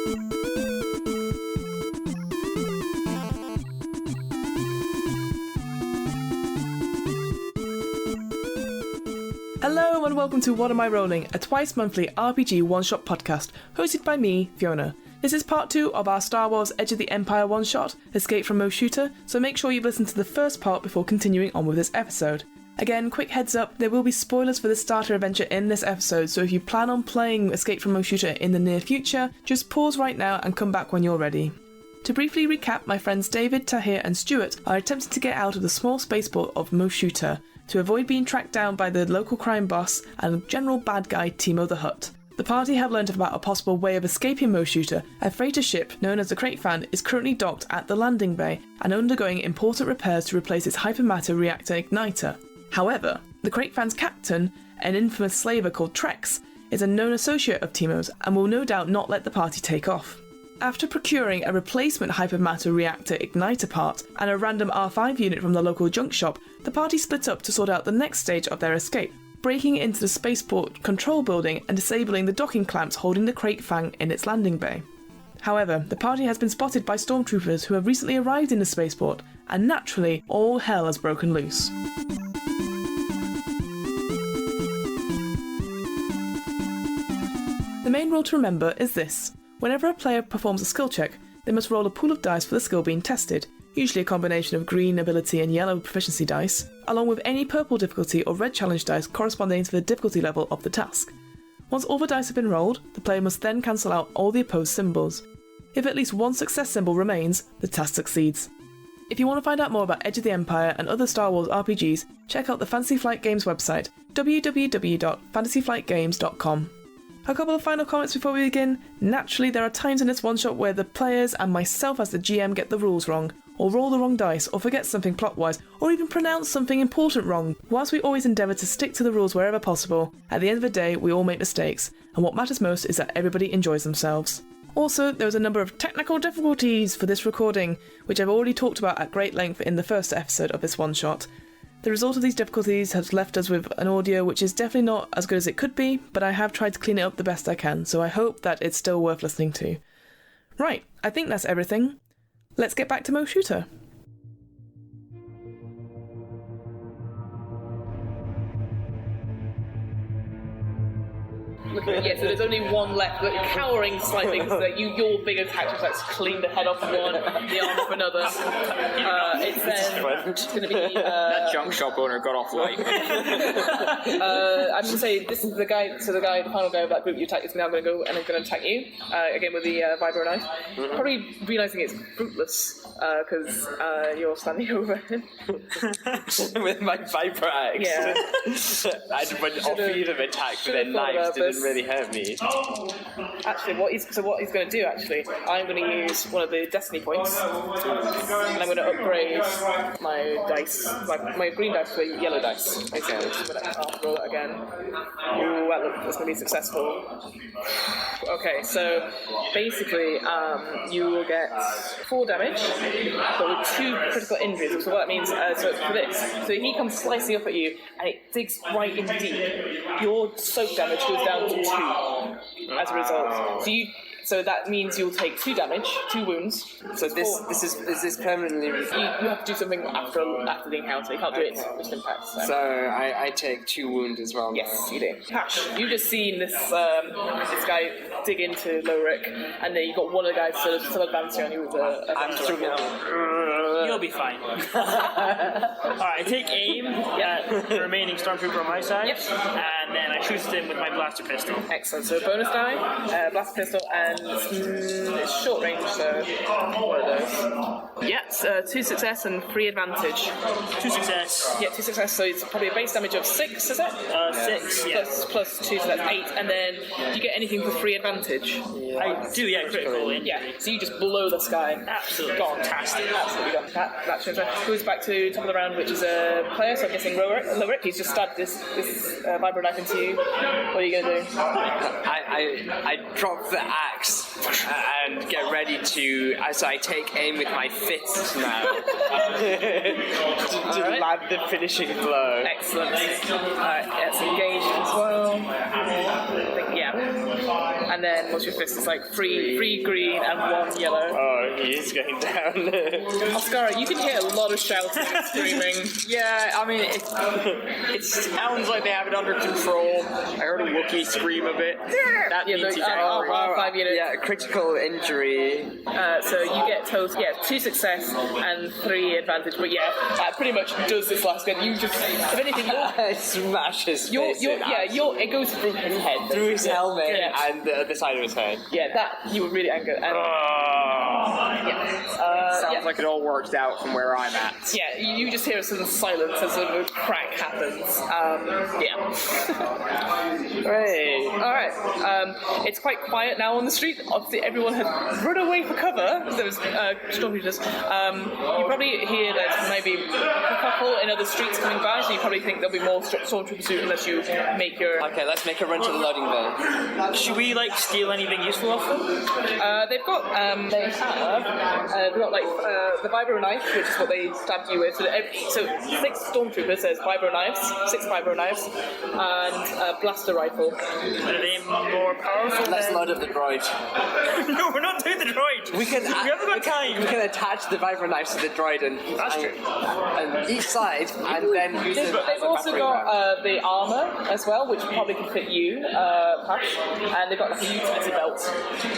Hello and welcome to What Am I Rolling, a twice-monthly RPG one-shot podcast, hosted by me, Fiona. This is part 2 of our Star Wars Edge of the Empire one-shot, Escape from Mos Shuuta, so make sure you've listened to the first part before continuing on with this episode. Again, quick heads up, there will be spoilers for the starter adventure in this episode, so if you plan on playing Escape from Mos Shuuta in the near future, just pause right now and come back when you're ready. To briefly recap, my friends David, Tahir and Stuart are attempting to get out of the small spaceport of Mos Shuuta to avoid being tracked down by the local crime boss and general bad guy Timo the Hutt. The party have learnt about a possible way of escaping Mos Shuuta. A freighter ship known as the Crate Fan is currently docked at the landing bay and undergoing important repairs to replace its hypermatter reactor igniter. However, the Crate Fan's captain, an infamous slaver called Trex, is a known associate of Timo's and will no doubt not let the party take off. After procuring a replacement hypermatter reactor igniter part and a random R5 unit from the local junk shop, the party split up to sort out the next stage of their escape, breaking into the spaceport control building and disabling the docking clamps holding the Crate Fang in its landing bay. However, the party has been spotted by stormtroopers who have recently arrived in the spaceport, and naturally, all hell has broken loose. The main rule to remember is this. Whenever a player performs a skill check, they must roll a pool of dice for the skill being tested, usually a combination of green ability and yellow proficiency dice, along with any purple difficulty or red challenge dice corresponding to the difficulty level of the task. Once all the dice have been rolled, the player must then cancel out all the opposed symbols. If at least one success symbol remains, the task succeeds. If you want to find out more about Edge of the Empire and other Star Wars RPGs, check out the Fantasy Flight Games website, www.fantasyflightgames.com. A couple of final comments before we begin. Naturally, there are times in this one-shot where the players and myself as the GM get the rules wrong, or roll the wrong dice, or forget something plot-wise, or even pronounce something important wrong. Whilst we always endeavour to stick to the rules wherever possible, at the end of the day we all make mistakes, and what matters most is that everybody enjoys themselves. Also, there was a number of technical difficulties for this recording, which I've already talked about at great length in the first episode of this one-shot. The result of these difficulties has left us with an audio which is definitely not as good as it could be, but I have tried to clean it up the best I can, so I hope that it's still worth listening to. Right, I think that's everything. Let's get back to Mos Shuuta. Yeah, so there's only one left, but cowering slightly because your big attack just like clean the head off one, the arm off another. It's going to be that junk shop owner got off light. I'm going to say this is the final guy of that group you attack is now going to go and I'm going to attack you again with the vibro knife. Probably realising it's fruitless because you're standing over him with my vibro axe. Yeah, I went off either attack, but then knives didn't really hurt me. Actually, what he's going to do, I'm going to use one of the destiny points, and I'm going to upgrade my dice, my green dice to a yellow dice. Okay. I'll roll it again. Ooh, that's going to be successful. Okay, so basically, you will get 4 damage, but with 2 critical injuries. So what that means, so for this, so he comes slicing up at you, and it digs right in deep. Your soak damage goes down to 2 as a result. So that means you'll take 2 damage, 2 wounds. So is this permanently? You have to do something after the encounter. You can't do it with impact. So I take 2 wounds as well. Yes, you do. Hash, you've just seen this guy dig into Lorik, and then you got one of the guys still advancing on you with a. I'm struggling. You'll be fine. Alright, I take aim at the remaining stormtrooper on my side, and then I shoot him with my blaster pistol. Excellent. So bonus die, blaster pistol, and it's short range. So what are those? Yes, 2 success and 3 advantage. 2 success. Yeah, 2 success. So it's probably a base damage of 6, is it? 6. Yeah. Plus 2, so that's 8. And then do you get anything for 3 advantage? I do. Yeah, critical injury. Yeah. So you just blow this guy. Absolutely fantastic. Absolutely gone. That goes back to top of the round, which is a player. So I'm guessing Lorik. He's just stabbed this vibro knife into you. What are you going to do? I drop the axe and get ready to. So I take aim with my fist now to land the finishing blow. Excellent. Alright, it's engaged as well. Yeah. And and then Mos Shuuta is like three green and 1 yellow. Oh, he's going down. Oscar, you can hear a lot of shouting and screaming. Yeah, I mean, it sounds like they have it under control. I heard a Wookiee scream a bit. That Yeah, means like, he's angry. R5 units. Yeah, critical injury. So you get total, 2 success and 3 advantage. But yeah, that pretty much does this last game. You just, if anything, It smashes it goes through his head. through his helmet Yeah. and the side of his head. Yeah, that you were really angry. And, Sounds like it all worked out from where I'm at. yeah, you just hear a sort of silence as sort of a crack happens. Hey. Alright. It's quite quiet now on the street. Obviously, everyone had run away for cover. There was stormtroopers. You probably hear there's maybe a couple in other streets coming by, so you probably think there'll be more stormtroopers soon unless you make your. Okay, let's make a run to the loading bay. Should we like steal anything useful off them? They've got like the vibro knife, which is what they stabbed you with. So 6 stormtroopers. There's vibro knives, 6 vibro knives, and a blaster rifle. Are they more powerful? Let's than... load up the droid. No, we're not doing the droid. We haven't got time. We can attach the vibro knives to the droid and each side, and then use it. They've also got the armor as well, which probably could fit you, Pash. And they've got like a utility belt,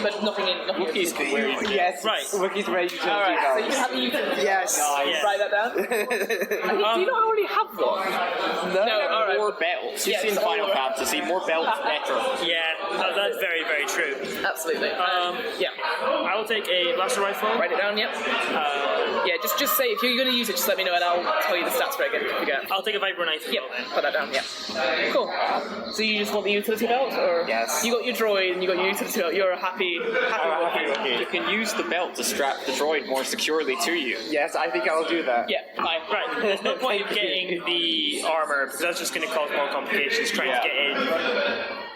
but nothing in. Wookiees can wear it. Yes, Right. Wookiees wear utility Alright, so you belts. have a utility. Yes. Nice. Write that down. Do you not already have one? No, alright. more belts. You've Yeah, seen it's Final all- Fantasy. More belts, better. Yeah, that's very, very true. Absolutely. Yeah. I will take a blaster rifle. Write it down. Yep. Yeah. Just say if you're going to use it, just let me know, and I'll tell you the stats for it again if you forget. I'll take a vibro knife. Yep. Put that down. Yep. Cool. So you just want the utility belt, or Yes. You got your droid and you got your utility belt. You're a happy Wookiee. You can use the belt to strap the droid more securely to you. Yes, I think I'll do that. Yeah. Fine. Right, there's no point in getting the armor because that's just going to cause more complications trying to get in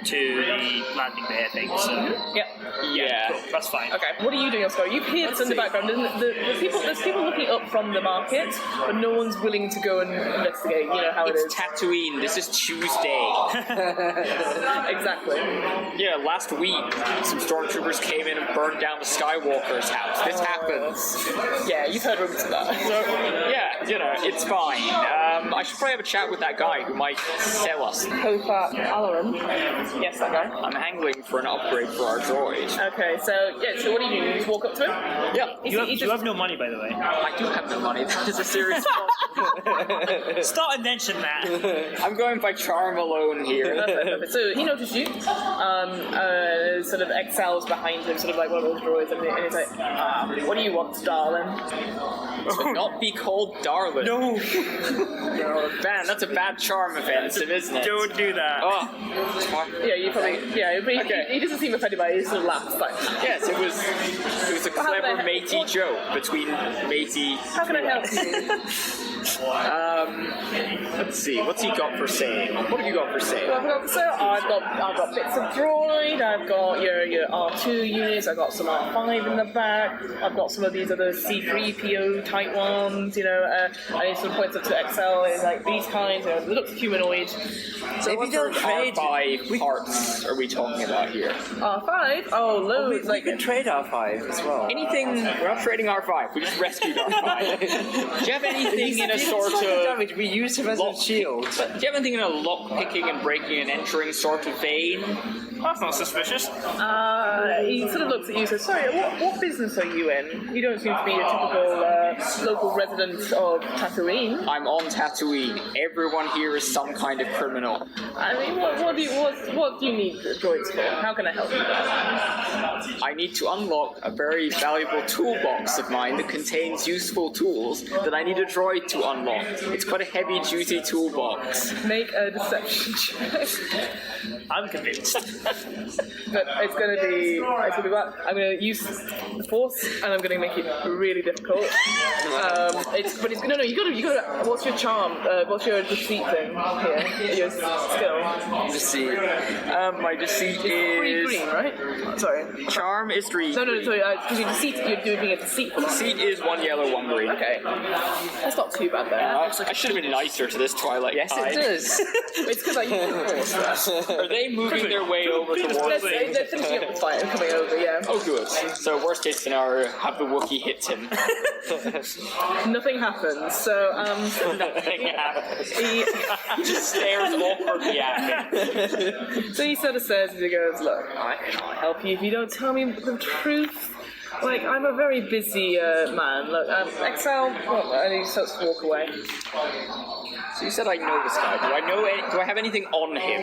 to the landing bay, I think. So Yeah. Yeah. cool, that's fine. Okay. What are you doing, Oscar? You hear this in the background. There's people looking up from the market, but no one's willing to go and investigate. You know how it It's is. Tatooine. This is Tuesday. Exactly. Yeah, last week some stormtroopers came in and burned down the Skywalker's house. This happens. Yeah, you've heard rumors of that. So yeah, you know, it's fine. I should probably have a chat with that guy who might sell us. Kofa Alaran. Yes, that guy. I'm angling for an upgrade for our droid. Okay, so so what do you do? You just walk up to him? Yeah, You have no money, by the way. I do have no money. That is a serious problem. Stop and mention that. I'm going by charm alone here. Perfect. So he noticed you. Sort of excels behind him, sort of like one of those droids, and he's like, "What do you want, darling?" To not be called darling. No, Man, that's a bad charm offensive, isn't it? don't do that. Oh. Yeah, you probably. Yeah, but Okay. he doesn't seem offended by it. He sort of laughs. Like, Yes, it was a clever matey joke between matey. how can I help you? Let's see, what's he got for sale? What have you got for sale? I've got bits of droid. I've got your R2 units. I've got some R5 in the back. I've got some of these other C3PO type ones. You know, and he sort of points up to XL and like these kinds. You know, it looks humanoid. So what sort of R5 parts are we talking about here? R5? Oh, loads. We can trade R5 as well. Anything, we're not trading R5, we just rescued R5. Do you have anything in a sort of... damage. We used him as a lock- shield. Do you have anything in a lock picking and breaking and entering sort of vein? That's not suspicious. He sort of looks at you and says, "Sorry, what business are you in? You don't seem to be a typical local resident of Tatooine." I'm on Tatooine. Everyone here is some kind of criminal. I mean, what do you need droids for? How can I help you? I need to unlock a very valuable toolbox of mine that contains useful tools that I need a droid to unlock. It's quite a heavy-duty toolbox. Make a deception check. I'm convinced. But it's gonna be bad. I'm gonna use the force and I'm gonna make it really difficult. You gotta. What's your charm? What's your deceit thing here? Your skill. Deceit. My deceit Free is green, right? Sorry. charm. charm is 3. No, sorry, because you're doing a deceitful. Deceit is 1 yellow, 1 green. Okay. That's not too bad there. I should have been nicer to this Twilight. Yes, it does. It's because I use force. Are they moving their way over towards me? They're finishing up the fight and coming over, yeah. Oh, good. So, worst case scenario, have the Wookiee hit him. Nothing happens, so, Nothing happens. he Just stares awkwardly at me. So he sort of says, he goes, look, I can't help you if you don't tell me the truth. Like, I'm a very busy man. Look, Exile, and he starts to walk away. So you said I know this guy. Do I have anything on him?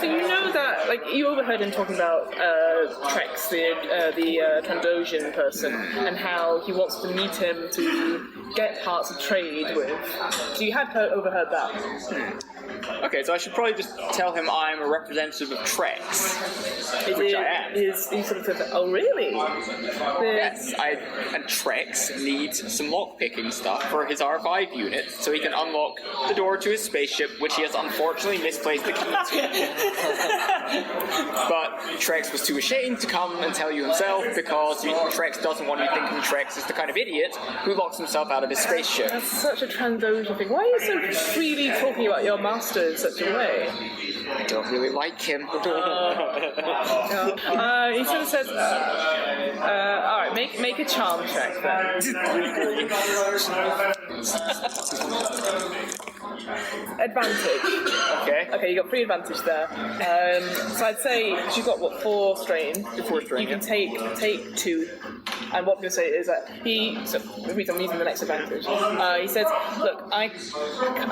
So you know that, like, you overheard him talking about Trex, the Trandoshan person, and how he wants to meet him to get parts of trade with. So you had overheard that. Okay, so I should probably just tell him I'm a representative of Trex, which I am. He sort of says, oh really? Yes, and Trex needs some lockpicking stuff for his R5 unit, so he can unlock the door to his spaceship, which he has unfortunately misplaced the key to. But Trex was too ashamed to come and tell you himself, because Trex doesn't want you thinking Trex is the kind of idiot who locks himself out of his spaceship. That's such a Trandoshan thing. Why are you so freely talking about your master in such a way? I don't really like him. He sort of says, alright, make a charm check then. Advantage. Okay, you got 3 advantage there. So I'd say you've got 4 strain. 4 strain. You can take 2. And what I'm going to say is that so the reason I'm using the next advantage. He says, look, I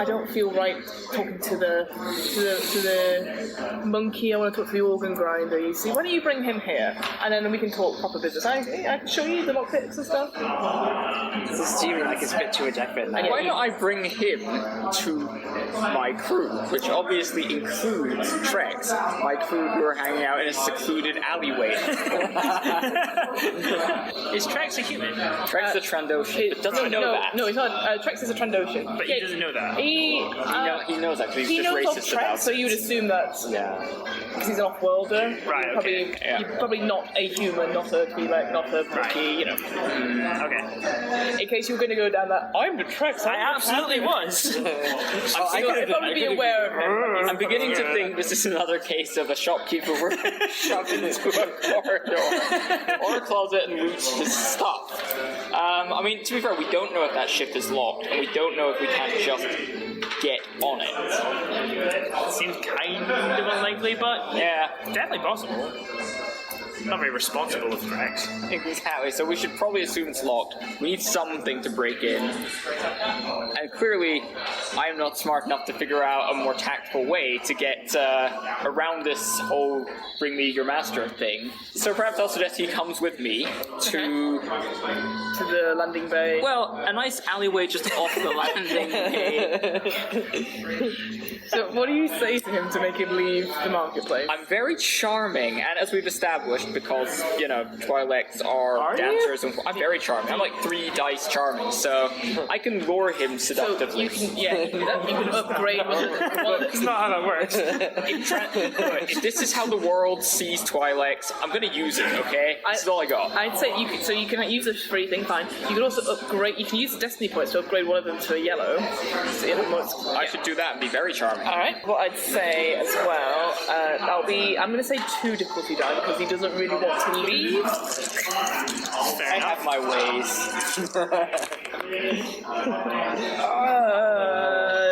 don't feel right talking to the monkey. I want to talk to the organ grinder. You see, why don't you bring him here, and then we can talk proper business. I can show you the lockpicks and stuff. It's assuming like it's a bit too much effort. Like, Why don't I bring him to my crew, which obviously includes Trex, my crew who are hanging out in a secluded alleyway. Is Trex a human? Trex a Trandoshan, but doesn't know that. No, he's not. Trex is a Trandoshan. But he doesn't know that. He knows that because he he's just knows of racist Trex, about so you would assume that because he's an off-worlder. Right, okay. You're probably not a human, not a Wookiee, you know. Okay. In case you were going to go down that, I'm the Trex. I absolutely was. I'd probably be aware of him. I'm beginning to think this is another case of a shopkeeper were shoved into a corridor or a closet and loot his stuff. I mean, to be fair, we don't know if that ship is locked, and we don't know if we can just get on it. Seems kind of unlikely, but Yeah, definitely possible. Not very responsible of Trex. exactly. So we should probably assume it's locked. We need something to break in. And clearly, I am not smart enough to figure out a more tactful way to get around this whole bring me your master thing. So perhaps I'll suggest he comes with me to the landing bay. well, a nice alleyway just off the landing bay. So what do you say to him to make him leave the marketplace? I'm very charming, and as we've established, because, you know, Twi'leks are dancers, and I'm very charming. I'm like 3 dice charming, so I can lure him seductively. You can do that. You can upgrade one. That's not how that works. If this is how the world sees Twi'leks, I'm gonna use it, okay? This is all I got. I'd say you can use a free thing, fine. You can also upgrade. You can use the destiny points to upgrade one of them to a yellow. So, I should do that and be very charming. all right. What I'd say as well, I'm going to say 2 difficulty die because he doesn't really want to leave. I have my ways.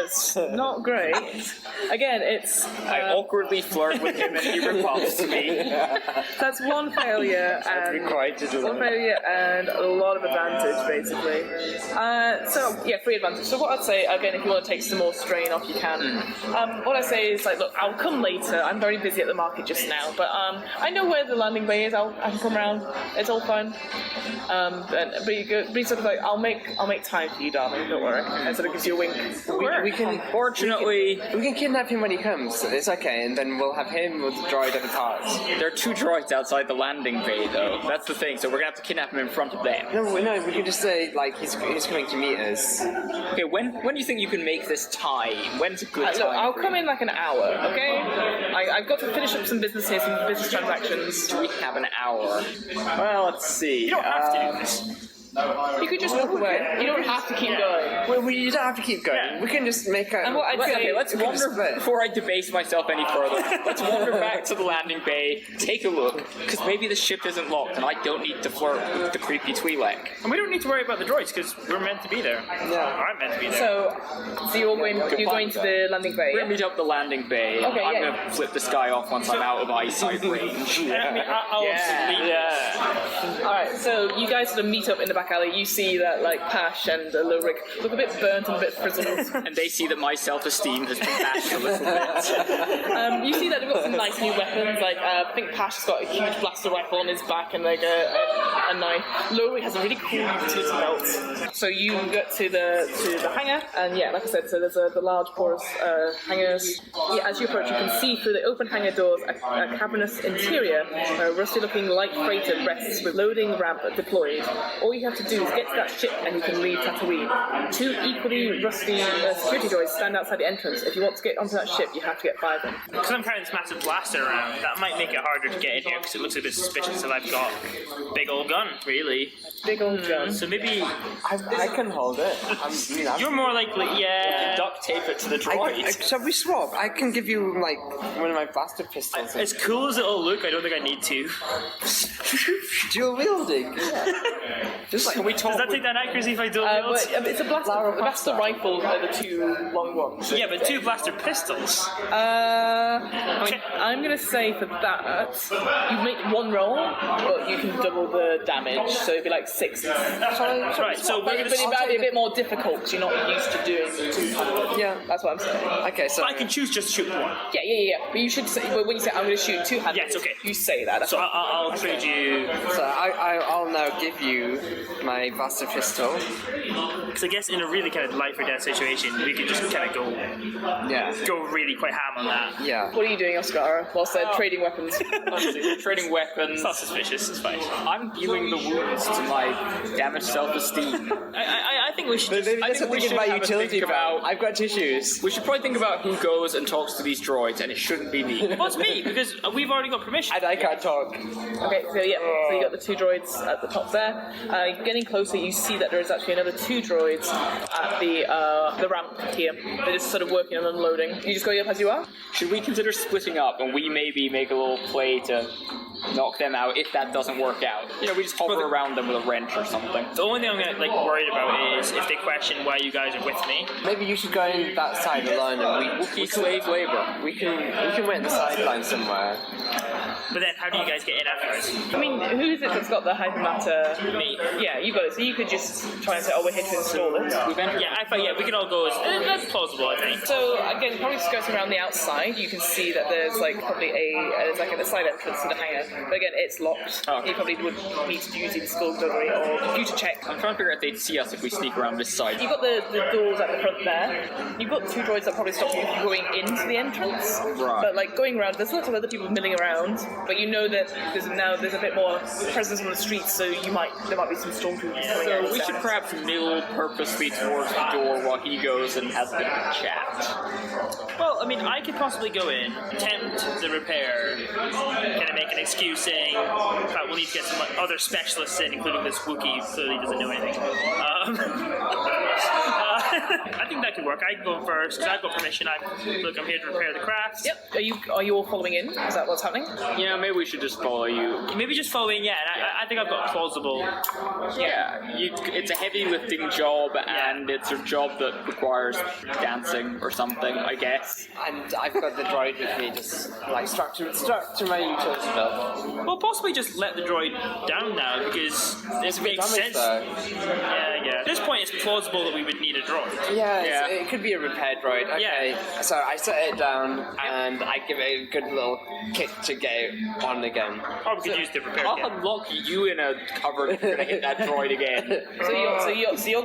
It's not great. Again, it's. I awkwardly flirt with him and he rebuffs me. That's 1 failure and 1 failure and a lot of advantage, basically. 3 advantage. So what I'd say, again, if you want to take some more strain off, you can. What I say is like, look, I'll come later. I'm very busy at the market just now, but I know where the landing bay is. I can come around. It's all fine. But you sort of like, I'll make time for you, darling. Don't worry. And sort of gives you a wink. We Fortunately, we can kidnap him when he comes. It's okay, and then we'll have him with the droid and the parts. there are 2 droids outside the landing bay, though. That's the thing. So we're gonna have to kidnap him in front of them. No, we can just say like he's coming to meet us. Okay, when do you think you can make this time? When's a good time? Look, I'll come in like an hour, okay? I've got to finish up some business here, some business transactions. Do we have an hour? Well, let's see. You don't have to do this. You could just walk away. You don't have to keep going. You don't have to keep going. Yeah. We can just make a. And what I'd say, Okay, let's we can just wander split. before I debase myself any further. Let's wander back to the landing bay, take a look, because maybe the ship isn't locked, and I don't need to flirt with the creepy Twi'lek. And we don't need to worry about the droids because we're meant to be there. Yeah. Or I'm meant to be there. so you're going to the landing bay. We're Yeah? gonna meet up the landing bay. Okay, I'm yeah. gonna flip this guy off once I'm out of eyesight range. I mean, I'll sleep. All right. So you guys sort of meet up in the back alley. You see that like Pash and Lorik look a bit burnt and a bit frizzled. And they see that my self-esteem has been bashed a little bit. You see that they've got some nice new weapons. Like I think Pash has got a huge blaster rifle on his back and like a knife. Lorik has a really cool utility belt. So you get to the hangar, and yeah, like I said, so there's the large porous hangars. Yeah, as you approach, you can see through the open hangar doors a cavernous interior. A rusty-looking light freighter rests with loading ramp deployed. All you have to do is get to that ship, and you can leave Tatooine. 2 equally rusty security droids stand outside the entrance. If you want to get onto that ship, you have to get 5 in. Because I'm carrying this massive blaster around, that might make it harder to get in here because it looks a bit suspicious that I've got a big old gun, really. Big old gun. So maybe I can hold it. you're more likely, yeah. Duct tape it to the droid. Shall we swap? I can give you like one of my blaster pistols. As cool as it'll look, I don't think I need to. Dual wielding. Just like Can we talk Does that take that accuracy if I don't wield? But it's a blaster rifles are the 2 long ones. Yeah, but 2 blaster pistols. I'm gonna say for that you make 1 roll, but you can double the damage, so it'd be like 6. Right, so we're But gonna. it might be a bit more difficult because you're not used to doing 2. Yeah. That's what I'm saying. Okay, so I can choose just to shoot 1. Yeah. But you should say, but when you say I'm going to shoot 2-handed, Yes, okay. you say that. That's So fine. I'll trade you. I'll now give you my blaster pistol. Because I guess in a really kind of life or death situation, we could just kind of Yeah. go really quite ham on that. Yeah. What are you doing, Oscar? Whilst they're trading weapons. Honestly, we're trading weapons. It's not suspicious, it's fine. I'm healing the wounds to my damaged self-esteem. I think we should just. Maybe I that's think we something in should my have a utility think belt. about- I've got tissues. We should probably think about who goes and talks to these droids, and it shouldn't be me. Well, it's me, because we've already got permission. And I can't talk. Okay, so yeah, so you got the 2 droids at the top there. Getting closer, you see that there is actually another 2 droids at the ramp here. They're just sort of working on unloading. You just go up as you are. Should we consider splitting up and we maybe make a little play to knock them out if that doesn't work out? You know, we just hover around them with a wrench or something. The only thing I'm like worried about is if they question why you guys are with me. Maybe you should go in that side alone, and Wookiee slave labor. we can wait in the sideline somewhere. But then how do you guys get in afterwards? I mean, who is it that's got the hypermatter? Me. Yeah, you got it. So you could just try and say, oh, we're here to install it. Yeah, I thought we can all go as that's plausible, I think. So again, probably just skirting around the outside, you can see that there's like probably a side entrance to the hangar. But again, it's locked. Okay. You probably would need to use either skullduggery or computer check. I'm trying to figure out if they'd see us if we sneak around this side. You've got the doors at the front there. You've got 2 droids that probably stop you from going into the entrance. Right. But like going around, there's lots of other people milling around. But you know that there's a bit more presence on the streets, so there might be some stormtroopers coming out. So we should perhaps mill purposely towards the door while he goes and has a bit of a chat. Well, I mean, I could possibly go in, attempt the repair, kind of make an excuse saying that we'll need to get some other specialists in, including this Wookiee who clearly doesn't know anything. I think that could work. I can go first because I've got permission. I'm here to repair the craft. Yep. Are you all following in? Is that what's happening? Yeah, maybe we should just follow you. Maybe just follow in, yeah. And I think I've got a plausible. Yeah, it's a heavy lifting job, and it's a job that requires dancing or something, I guess. And I've got the droid with me, just like strapped to my utility belt. Well, possibly just let the droid down now because it makes sense. Yeah. At this point, it's plausible that we would need a droid. Yeah. It could be a repair droid. Okay. Yeah. So I set it down and I give it a good little kick to get it on again. Or we could use the repair I'll kit. unlock you in a cupboard if you're gonna hit that droid again. So you're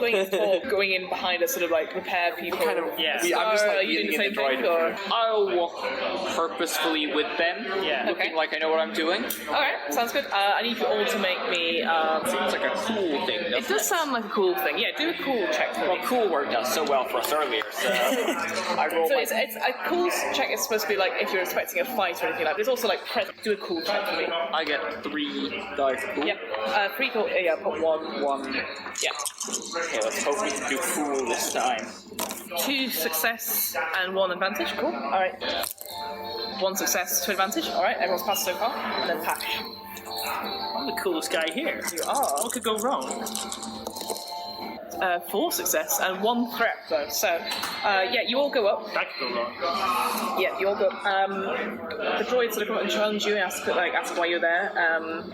going in behind a sort of like repair people. Kind of, Yeah. I'm just Are like you doing wheeling the in same the droid. thing, or? I'll walk purposefully with them, Yeah. looking like I know what I'm doing. Alright, sounds good. I need you all to make me. Seems like a cool thing. It doesn't does sound like a cool thing. Yeah, do a cool check for Well, me. cool worked out so well for us earlier, so I roll So my... it's a cool check is supposed to be like if you're expecting a fight or anything like that. There's also like do a cool check for me. I get 3 dice. Cool. Yep. 3 cool. Yeah, put 1. 1. Yeah. Okay, let's hope we can do cool this time. 2 success and 1 advantage. Cool. Alright. 1 success, 2 advantage. Alright, everyone's passed so far. And then Pash. I'm the coolest guy here. You are. What could go wrong? 4 success and 1 threat though. So, yeah, you all go up. That could go wrong. Yeah, you all go up. The droids sort of come up and challenge you, ask why you're there.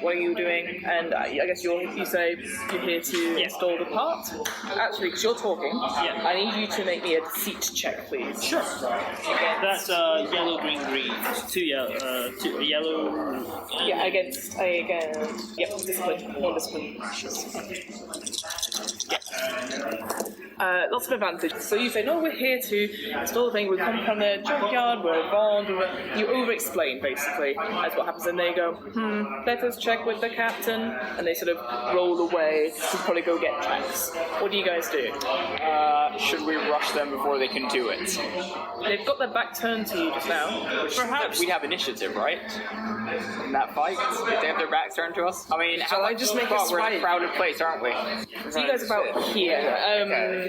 What are you doing? And I guess you say you're here to install the part. Actually, because you're talking, I need you to make me a deceit check, please. Sure. Against, That's yellow, green, green. 2 yellow. 2 yellow. yeah, against. Yep, discipline. 1 discipline. Lots of advantage. So you say, no, we're here to install the thing. We come from the junkyard. We're bond. You over-explain basically. That's what happens. And they go, let us check with the captain. And they sort of roll away to probably go get tracks. What do you guys do? Should we rush them before they can do it? They've got their back turned to you just now. Perhaps. We have initiative, right? In that fight? If they have their backs turned to us? I mean, Shall I just make a we're in a spike? crowded place, aren't we? So you guys are about here.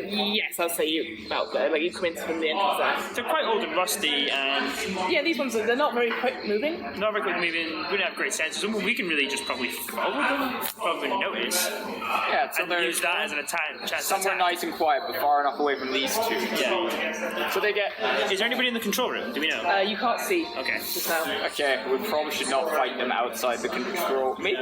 Yes, I'll say you about there. Like you come in from the entrance there. They're quite old and rusty, and Yeah, these ones they're not very quick moving. not very quick moving. We don't have great senses. We can really just probably follow them, probably notice, Yeah, so and they're use that as an attack. Chance to somewhere attack. nice and quiet, but far enough away from these two. Yeah. So they get... Is there anybody in the control room? Do we know? You can't see Okay. just now. Okay, we probably should not fight them outside the control. Maybe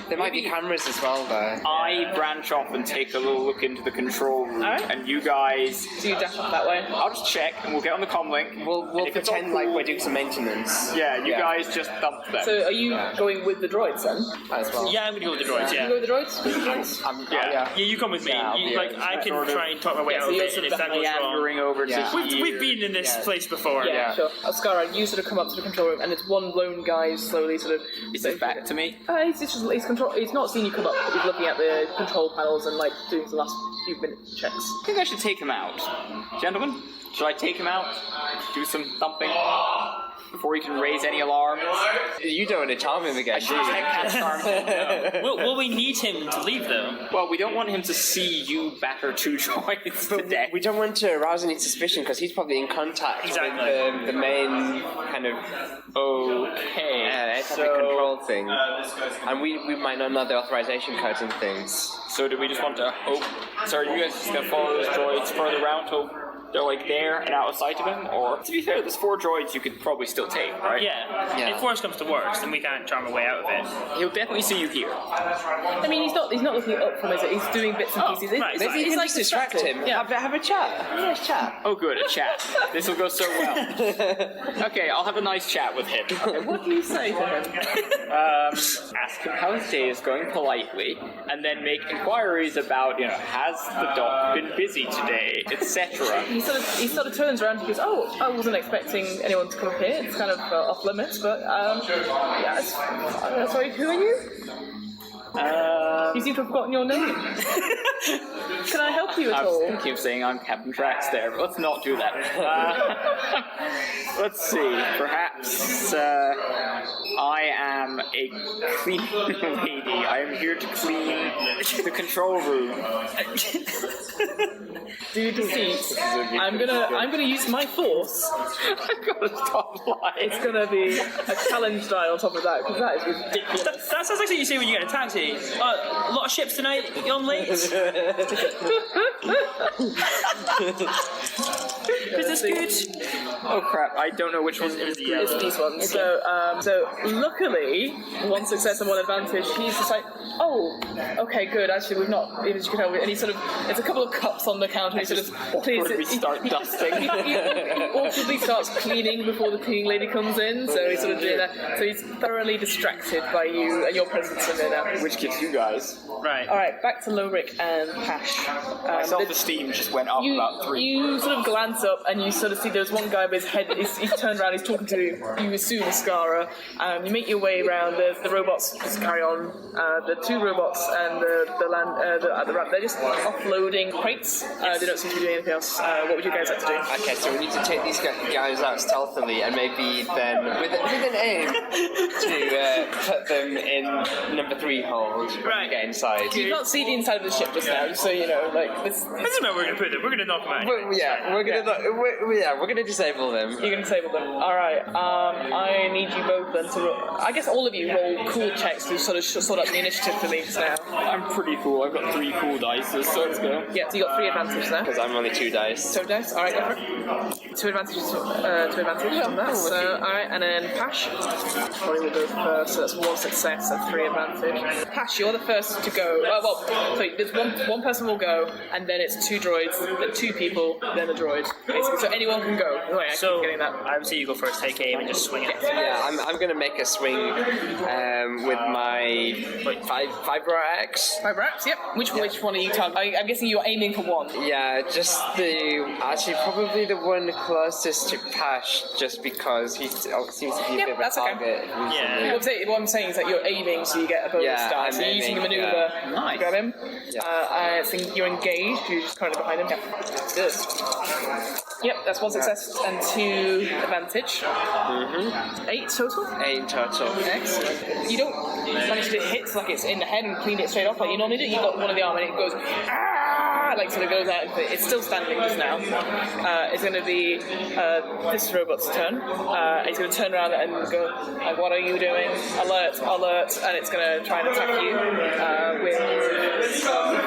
There might be cameras as well, though. I branch off and take a little look into the control room, Alright. and you guys... So you dash off that way. I'll just check, and we'll get on the comlink. We'll And if it's all pretend like cool- we're doing some maintenance. Yeah, you guys just thump them. So are you going with the droids then? as well. Yeah, I'm gonna go with the droids. You Yeah. go with the droids? With the droids? Yeah. Yeah, you come with me. Yeah, I'll be Like I can sort of- try and talk my way Yeah, out so of you're it, sort and of if that goes wrong, Meandering over Yeah. to here. we've been in this place before. Yeah, sure. Skara, you sort of come up to the control room, and it's one lone guy slowly sort of. Is this back to me? He's not seen you come up. But he's looking at the control panels and like doing the last few minute checks. I think I should take him out. Gentlemen, should I take him out? Do some thumping? Before he can raise any alarms? You don't want to charm him again, I do should you? have cast arm. Will we need him to leave though? Well, we don't want him to see you batter 2 droids to death. We don't want to arouse any suspicion because he's probably in contact Exactly. with the main kind of Okay, air traffic control thing, and we might not know the authorization codes and things. So do we just want to hope... So are you guys just going to follow those droids further around till they're like there and out of sight of him? Or, to be fair, there's 4 droids you could probably still take, right? Yeah. If worse comes to worse, then we can't charm our way out of it. He'll definitely see you here. I mean, he's not looking up from it. He's doing bits and Oh, pieces. It's- right, it's- fine. He's You can like just distract distracted. him. Yeah. Have a chat. Nice chat. Oh good, a chat. This will go so well. Okay, I'll have a nice chat with him. What do you say to him? Ask him how his day is going politely, and then make inquiries about, has the dock been busy today, etc. He sort of turns around and goes, "Oh, I wasn't expecting anyone to come up here. It's kind of off limits, but yeah. Sorry, who are you? You seem to have forgotten your name. Can I help you at I was all?" thinking of saying I'm Captain Trax there, but let's not do that. Let's see. Perhaps I am a cleaning lady. I am here to clean the control room. Do deceit. I'm gonna use my force. I've got to stop lying. It's gonna be a challenge die on top of that because that is ridiculous. That sounds like something you say when you get a taxi. A lot of ships tonight. You on late? Is this good? Oh crap! I don't know which one it was. It's these ones. So luckily, one success and one advantage. He's just like, oh, okay, good. Actually, we've not, even as you can tell, and he sort of, there's a couple of cups on the counter. And he sort of awkwardly start dusting. He awkwardly starts cleaning before the cleaning lady comes in. So he's sort of doing that. So he's thoroughly distracted by you and your presence in there now. Which gives you guys. Right. All right, back to Lowrick and Pash. My self-esteem just went up about 3. You sort of glance up and you sort of see there's one guy with his head, he's turned around, he's talking to you assume Ascara. You make your way around, the robots just carry on. The 2 robots and the land at the ramp, they're just offloading crates. They don't seem to be doing anything else. What would you guys like to do? Okay, so we need to take these guys out stealthily and maybe then, with an aim, to put them in number 3 hold when we get inside. You can't see the inside of the ship just now, just so you know. Like this. I don't know where we're going to put them. We're going to knock them out. We're gonna disable them. You're going to disable them. Alright, I need you both then to I guess all of you roll cool checks to sort of sort out the initiative for me just now. I'm pretty cool. I've got 3 cool dice, so let's go. Yeah, so you got 3 advantages there. Because I'm only 2 dice. So dice, alright, go for it. 2 advantages on that. So, alright, and then Pash. Probably will go first, so that's 1 success and 3 advantage. Pash, you're the first to go. Sorry, there's one person will go, and then it's 2 droids, then 2 people, then a droid. Basically, so anyone can go. Wait, I keep getting that. I would say you go first, take aim, and just swing it. Yeah, I'm gonna make a swing with my Vibra X. Fiber X, yep. Which one are you targeting? I'm guessing you're aiming for one. Yeah, just probably the one closest to Pash, just because he seems to be a bit of a that's target. okay. Yeah. What I'm saying is that you're aiming, so you get a bonus Yeah, start. I'm So you're using the aiming, maneuver Nice. to grab him. Yeah. So you're engaged. You're just currently behind him. Yeah. Good. Yep, that's 1 success and 2 advantage. 8 total. 8 total. Excellent. You don't manage to hit like it's in the head and clean it straight off like you normally do. You got one of the arm and it goes like sort of goes out. It's still standing just now. It's going to be this robot's turn. It's going to turn around and go, like, what are you doing? Alert, alert, and it's going to try and attack you.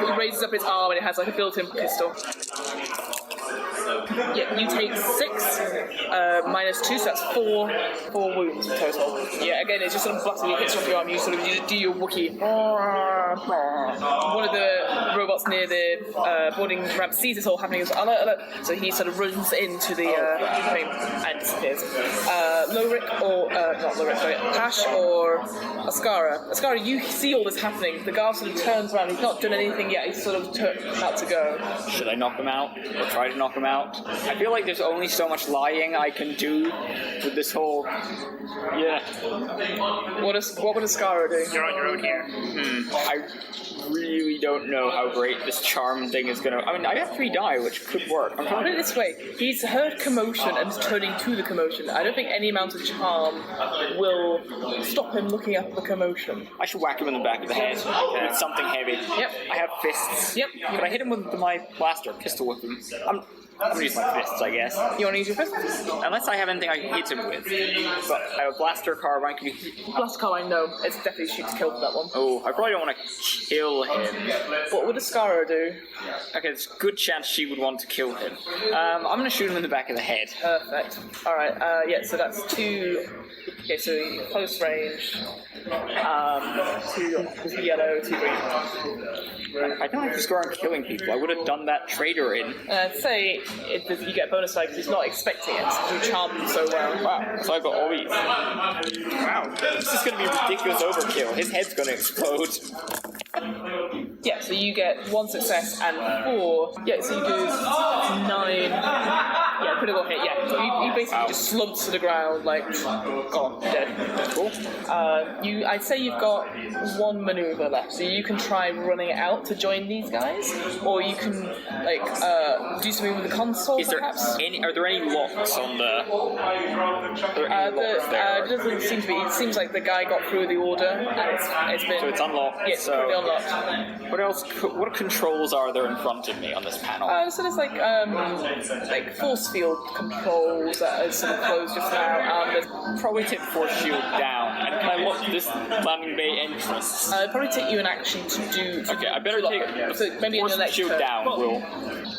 It raises up its arm and it has like a built-in pistol. Yeah, you take 6 minus 2, so that's 4 wounds in total. Yeah, again, it's just sort of blasting. It hits off your arm. You sort of do your Wookiee. One of the robots near the boarding ramp sees this all happening. Goes, alert, alert. So he sort of runs into the thing and disappears. Lowrick or not Lowrick, sorry, Pash or Ascara. Ascara, you see all this happening. The guard sort of turns around. He's not done anything yet. He's sort of about to go. Should I knock him out? Or try to knock him out? I feel like there's only so much lying I can do with this whole... Yeah. What would Ascara do? You're on your own here. I really don't know how great this charm thing is gonna... I mean, I have 3 die, which could work. I'm Put trying it this way, he's heard commotion and is turning to the commotion. I don't think any amount of charm will stop him looking at the commotion. I should whack him in the back of the head with something heavy. Yep. I have fists. Yep. Could I hit him with my blaster, pistol with him? I'm gonna use my fists, I guess. You want to use your fist? Unless I have anything I can hit him with. But I have a blaster carbine. Can you... Blast carbine, no. It's definitely shoot to kill for that one. Oh, I probably don't want to kill him. What would Ascara do? Okay, there's a good chance she would want to kill him. I'm gonna shoot him in the back of the head. Perfect. Alright, yeah, so that's 2... Okay, so close range. 2 yellow, 2 green. I don't have to score on killing people. I would have done that traitor in. Say you get a bonus die because he's not expecting it. You charm him so well. Wow, so I've got all these. Wow, this is going to be ridiculous overkill. His head's going to explode. Yeah, so you get 1 success and 4. Yeah, so you do 9. Yeah, critical hit. Yeah, so you basically just slumps to the ground, like gone, dead. Cool. I'd say you've got 1 maneuver left, so you can try running out to join these guys, or you can do something with the console. Is there perhaps? are there any locks on the? Are there any locks there? It doesn't seem to be. It seems like the guy got through the order, and it's been. So it's unlocked. Yeah, it's currently unlocked. What else? What controls are there in front of me on this panel? So there's like force field controls that are sort of closed just now. There's Probably tip force shield down And can I lock this landing bay entrance? It'd probably take you an action to do. Okay, I better lock take it. So maybe in force the next shield turn. down. We'll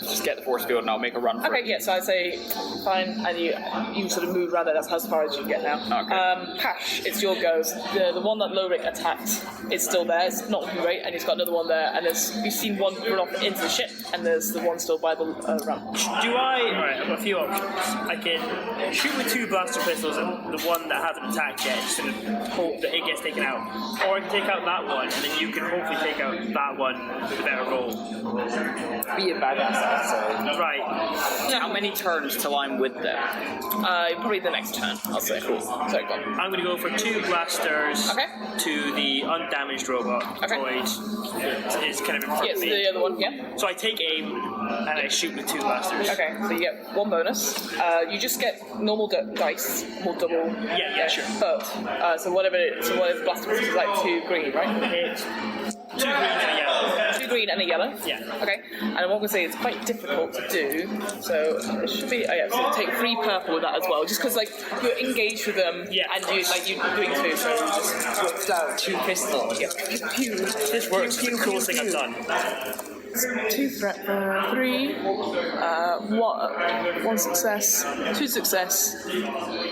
just get the force field and I'll make a run for Okay, it. yeah, so I'd say fine, and you sort of move around there, that's as far as you can get now. Okay. Pash, it's your go. The one that Lorik attacked is still there, it's not looking great, and he's got another one there, and you've seen one run off into the ship, and there's the one still by the ramp. Do I? Alright, I've got a few options. I can shoot with 2 blaster pistols at the one that hasn't attacked yet, just sort of hope that it gets taken out. Or I can take out that one, and then you can hopefully take out that one with a better roll. Be a badass, I'd Right. How many turns till I'm with them? Probably the next turn, I'll say. Cool. Sorry, go on. I'm going to go for 2 blasters Okay. to the undamaged robot Okay. droid that is kind of in front Yes, of me. the other one, yeah. So I take aim and I shoot with 2 blasters. Okay, so you get 1 bonus. You just get normal dice, or double. Yeah, sure. But so whatever blaster is like 2 green, right? Hit 2 green and a yellow. 2 green and a yellow. Yeah. Okay. And I'm going to say it's quite difficult to do. So it should be. Oh yeah. So take 3 purple with that as well, just because like you're engaged with them. Yeah. And you're doing 2, so you just whipped out 2 pistols. yeah. Pew. This works. It's the coolest thing I've done. 2 threat, 3, 1 success, 2 success.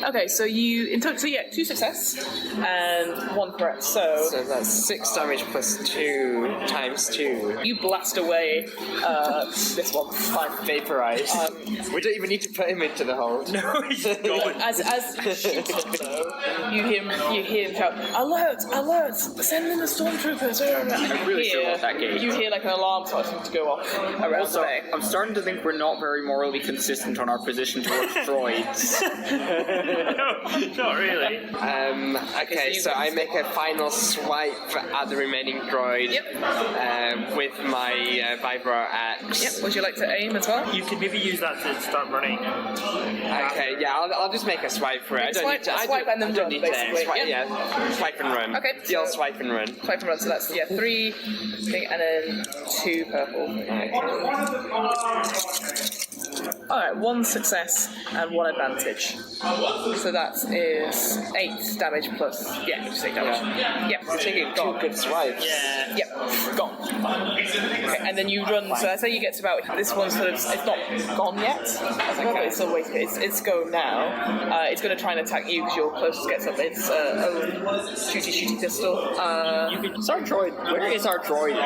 Okay, so you in total, so yeah, 2 success and 1 threat. So So that's 6 damage plus 2 times 2. you blast away this one. Fine. Vaporize. We don't even need to put him into the hold. No, he's gone. As he shoots up, though, you hear him shout, "Alert! Alert! Send in the stormtroopers!" I really still want that game. You hear like an alarm starting to go off around Also, the bay. I'm starting to think we're not very morally consistent on our position towards droids. No, not really. Okay, so I make a final swipe at the remaining droid with my vibro axe. Yep. Would you like to aim as well? You could maybe use that to start running. Okay, yeah, I'll just make a swipe for it. I don't Swipe- need to. swipe and then I don't run, need to aim. basically, Swipe, yeah. yeah, swipe and run. Okay, The old so- swipe and run. Swipe and run. So that's 3 thing and then 2 purple. Alright, 1 success and 1 advantage. So that is 8 damage plus. Yeah, just 8 damage. Yep. You're taking 2 good swipes. Yeah. Yep, gone. Okay, and then you run. So I say you get to about this one. Sort of, it's not gone yet. I was like, okay, it's still waiting. It's go now. It's going to try and attack you because you're closest gets up. It's shooty pistol. It's our droid. Where is our droid?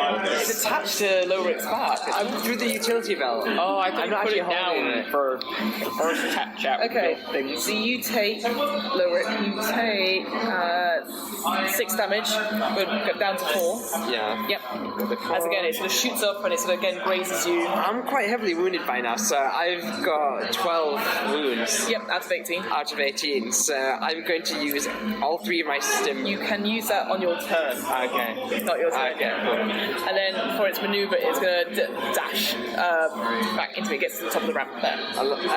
It's attached to Lorik's back. I'm through the utility belt. Oh, I I'm thought not you put actually it holding down it. for the first chat with Okay, the things. so you take Lorik. You take 6 damage. Go down to 4. Yeah. Yep. As again, it sort of shoots up and it sort of again grazes you. I'm quite heavily wounded by now, so I've got 12 wounds Yep, that's 18. out of 18. So I'm going to use all 3 of my stim. You can use that on your turn. Okay. It's not your turn. Okay, cool. And then for its maneuver, it's going to dash back into it, gets to the top of the ramp there.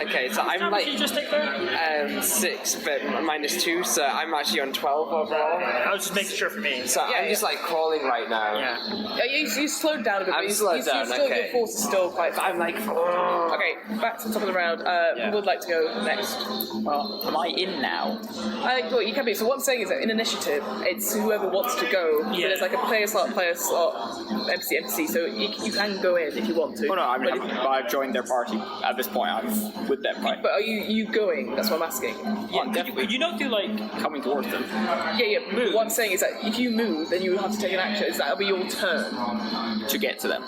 Okay, so I'm How much did you like just take there? 6, but minus 2, so I'm actually on 12 overall. I was just making sure for me. So Yeah, I'm just like crawling right now. Yeah. You slowed down a bit. I'm but slowed you down, still, okay. Your force is still quite. I'm like, Okay, back to the top of the round. Who would like to go next? Well, am I in now? Well, you can be. So what I'm saying is that in initiative, it's whoever wants to go. So Yeah. there's like a player slot, NPC. So you can go in if you want to. Oh no, I mean, But I've joined their party. At this point, I'm with them, right? But are you going? That's what I'm asking. Yeah, Could you not do like? coming towards them. Yeah. What I'm saying is that if you move, then you would have to take an action. That'll be your turn To get to them.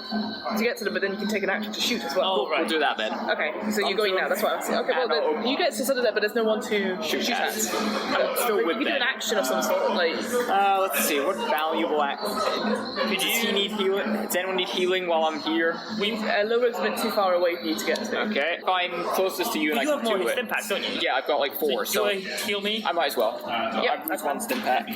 to get to them, but then you can take an action to shoot as well. Oh, right. We'll do that then. Okay, so you're going now. That's what I'm saying. Okay, well then you get to sort of there, but there's no one to shoot at. still But with you can do them. an action of some sort, like. Let's see, what valuable act. Does he need healing? Does anyone need healing while I'm here? Lorik's a bit too far away for you to get to. Okay. If I'm closest to you and You I have can more do hit it. impact, don't you? Yeah, I've got like 4, Do so I heal me? I might as well. Yep, I've that's one stim pack.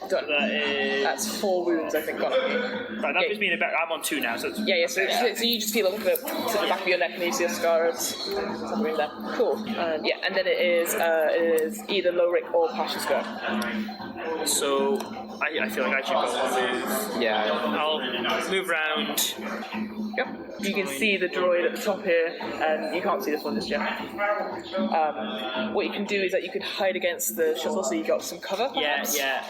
Done. That is. That's 4 wounds, I think, on it. Right, that puts me in a better. I'm on 2 now, so it's. Yeah, so you just feel a little bit to the back of your neck and you see a scar. Something in there. Cool. And then it is either Lorik or Pasha's go. So I feel like I should go one move. Yeah. I'll move around. Yep. You can see the droid at the top here, and you can't see this one just yet. What you can do is that you could hide against the shuttle, so you got some cover. Perhaps? Yeah.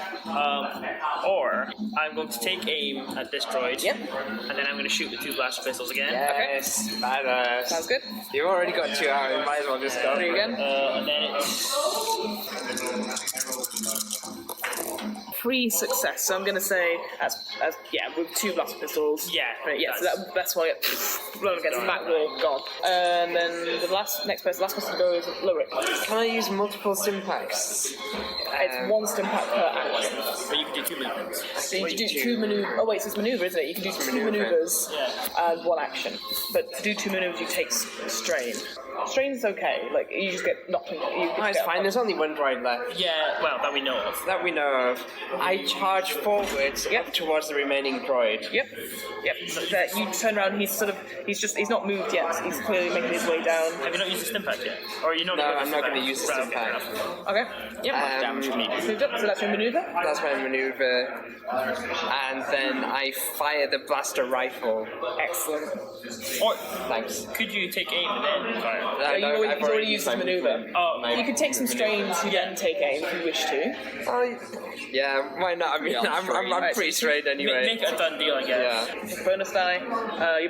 Or I'm going to take aim at this droid. Yep. And then I'm going to shoot with 2 blaster pistols again. Yes. Badass. Sounds good. You've already got 2 out. You might as well just go. There you go. And then it's Pre-success, so I'm going to say as with 2 blaster pistols. Yeah, Right, yeah. So that's why it's blown against the back wall, gone. And then the last person to go is Lyric. Can I use multiple stim packs? It's 1 stim pack per action. but you can do 2 movements. So you can do 2 maneuvers. Oh wait, so it's maneuver, isn't it? You can do 2 maneuvers and 1 action. But to do 2 maneuvers, you take strain. Strain's okay. Like you just get knocked. It's fine. There's only 1 droid left. Yeah, well, that we know of. That we know of. I charge forwards up towards the remaining droid. Yep. So that you turn around. He's not moved yet. He's clearly making his way down. Have you not used the stim pack yet? Or you're not? No, I'm not going to use the stim pack. Okay. Yep. Damage needed. Moved up. So that's your maneuver. That's my maneuver. And then I fire the blaster rifle. Excellent. Or Thanks. could you take aim and then fire? You've already used his maneuver. Oh, You could take some strain to then take aim if you wish to. Yeah, why not? I mean, I'm pretty straight anyway. Make it a done deal, I guess. Yeah. Bonus die. Your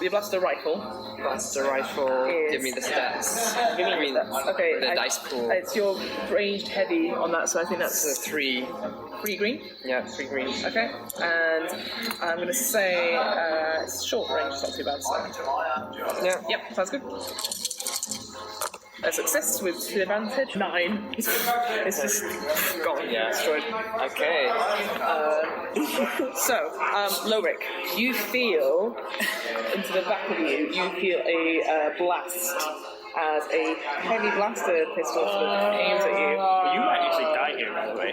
blaster rifle. Blaster rifle. Is- Give me the stats. Give me the stats. Okay. The dice pool. It's your ranged heavy on that, so I think that's It's a 3. 3 green. Yeah, 3 green. Okay. And I'm going to say it's short range, it's not too bad. So. Yeah. Yep, sounds good. A success with the advantage. 9. It's just gone. Yeah. Destroyed. Okay. So, Lorik, you feel into the back of you feel a blast as a heavy blaster pistol sort of aims at you. You might actually die here, by the way.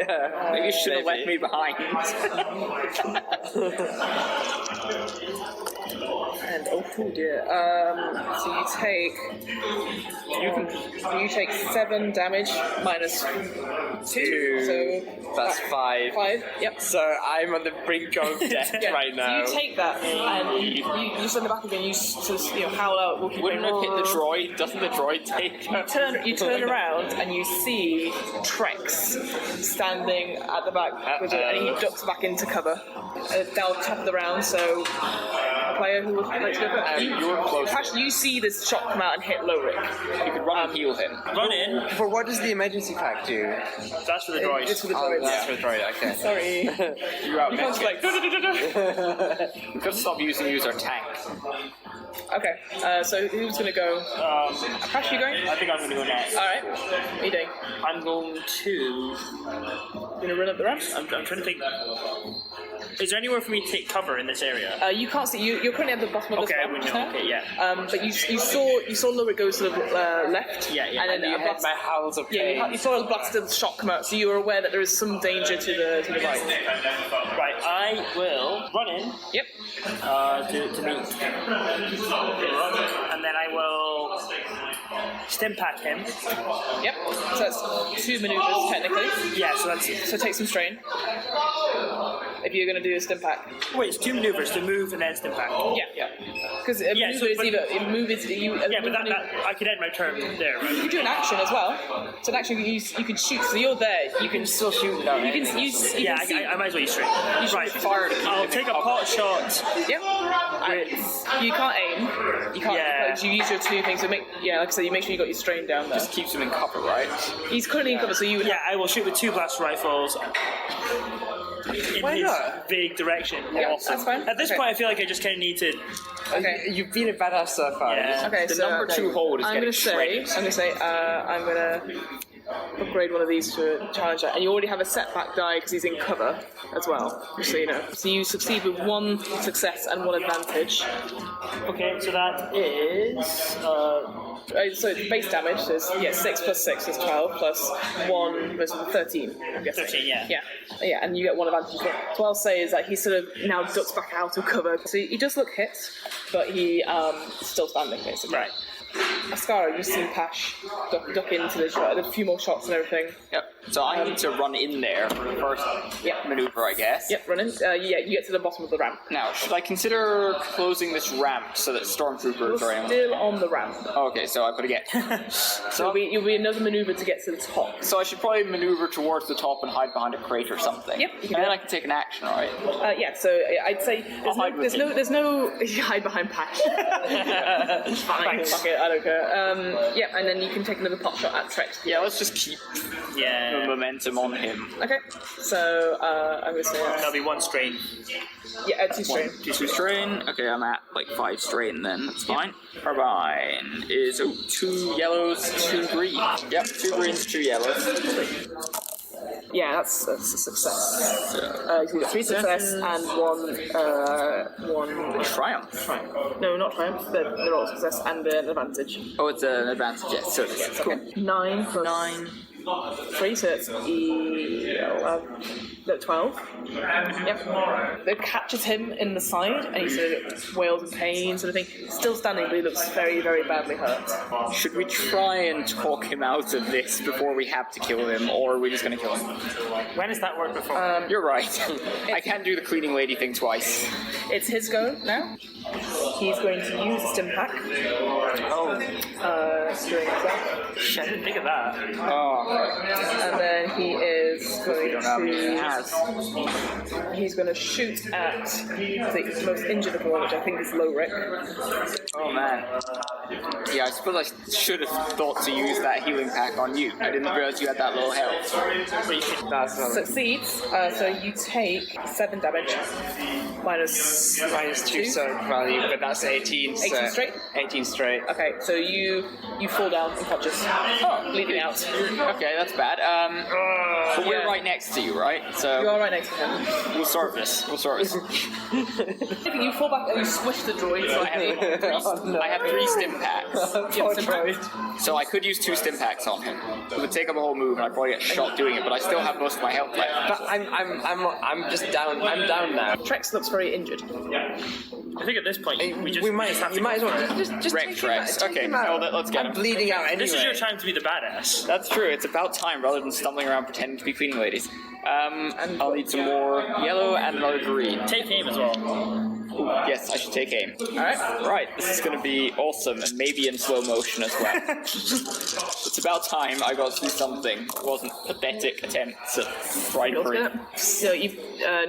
Yeah. Maybe you should have left me behind. And oh dear. So you take 7 damage minus 2. So That's 5. 5. Yep. So I'm on the brink of death right now. So you take that and you send it back again. You sort of howl out. Wouldn't have hit the droid. Doesn't the droid take? You turn around and you see Trex standing at the back, and he ducks back into cover. Now top of the round, so a player who would like to go first. You're close. Actually, you see this shot come out and hit Lorik. You could run and heal him. Run in. For what does the emergency pack do? That's for the droid. It's for the Oh, droids. that's for the droid, okay. Sorry. You're out. You can't just like. You could stop using user tank. Okay, so who's gonna go? Ash, you going? I think I'm going to go next. Alright. What are you doing? I'm going to... You gonna run up the ramp? I'm trying to think... Is there anywhere for me to take cover in this area? You can't see. You're currently at the bottom of Okay, the I would ramp know. now. Okay, yeah. But you saw Lorik go sort of left. Yeah. And then You a heard blast- my howls of Yeah, pain. you saw a blaster shot come out, so you were aware that there is some danger to the right. Right, I will run in Yep. to meet. And then I will stim pack him. Yep. So that's 2 maneuvers technically. Yeah, so that's... So take some strain. If you're going to do a stim pack. Wait, it's 2 maneuvers to move and then stim pack. Yeah. Because a maneuver is either a move is you. Yeah, but that I can end my turn there, right? You can do an action as well. So an action you can shoot. So you're there. You can still shoot without. You can use. Yeah, I might as well use straight. Right, I'll take a pot shot. Yep. You can't aim. You can't. Yeah. Because you use your 2 things. So like I said, you make sure you got your strain down there. Just keeps him in cover, right? He's currently in cover, so you would. Yeah, I will shoot with 2 blaster rifles. In Why his not? vague direction. Yeah, Awesome. that's fine. At this Okay. point, I feel like I just kind of need to. Okay. You've been a badass so far. Yeah. Okay. The so number 2 hold is I'm getting gonna say. shredded. I'm gonna upgrade one of these to a challenger, and you already have a setback die because he's in cover as well. Just so you know. So you succeed with 1 success and 1 advantage. Okay, so that is. So base damage is 6 plus 6 is 12 plus 1 is 13. I'm guessing. 13, yeah. Yeah, and you get 1 advantage. So what I'll say is that he sort of now ducks back out of cover. So he does look hit, but he still standing basically. Right. Ascara, you've seen Pash duck into the shot, a few more shots and everything. Yep. So I need to run in there for the first maneuver, I guess. Yep, run in. You get to the bottom of the ramp. Now, should I consider closing this ramp so that stormtroopers are able? Still on the ramp. Okay, so I've got to get. So you'll be another maneuver to get to the top. So I should probably maneuver towards the top and hide behind a crate or something. Yep. And then I can take an action, right? Yeah. So I'd say there's no you hide behind patch. Fine. Fuck it. I don't care. Yeah, and then you can take another pot shot at Trex. Yeah, let's just keep the momentum on him. Okay. So I'm gonna say That'll be 1 strain. yeah, 2 strain. 2 strain. Okay, I'm at like 5 strain then. That's fine. Carbine is 2 yellows, 2 green. Yep, 2 greens, 2 yellows. Yeah, that's a success. You got 3 success and 1 Triumph. No, not triumph. They're all success and an advantage. Oh, it's an advantage. Yes, so it's cool. Okay. 9 plus 9. 3, so it's 12. Yep. It catches him in the side, and he sort of wails in pain, sort of thing. Still standing, but he looks very, very badly hurt. Should we try and talk him out of this before we have to kill him, or are we just going to kill him? When has that worked before? You're right. I can't do the cleaning lady thing twice. It's his go now. He's going to use Stim Pack. During himself. Shit, I didn't think of that. Oh. And then he is going to. He's going to shoot at the most injured of all, which I think is Lowrick. Oh man. Yeah, I suppose I should have thought to use that healing pack on you. I didn't realize you had that little health. Succeeds, so you take 7 damage. Minus 2 surge value, but that's 18. 18 straight? 18 straight. Okay, so you fall down unconscious. Bleeding out. Okay, that's bad. But we're right next to you, right? So You are right next to him. we'll sort this. You fall back and you squish the droid. So I have 3 stim packs. Yeah, stim pack. So I could use 2 stim packs on him. It would take up a whole move, and I'd probably get shot doing it. But I still have most of my health left. But I'm just down. I'm down now. Trex looks very injured. I think at this point You might as well just Wreck take Trex. Take Okay, him out. well, let's get him. I'm bleeding out anyway. This is your time to be the badass. That's true. It's about time rather than stumbling around pretending to be cleaning ladies. I'll need some more yellow and another green. Take aim as well. Ooh, yes, I should take aim. Alright. Right, this is going to be awesome and maybe in slow motion as well. It's about time I got to do something. It wasn't pathetic attempts at bribery. So you've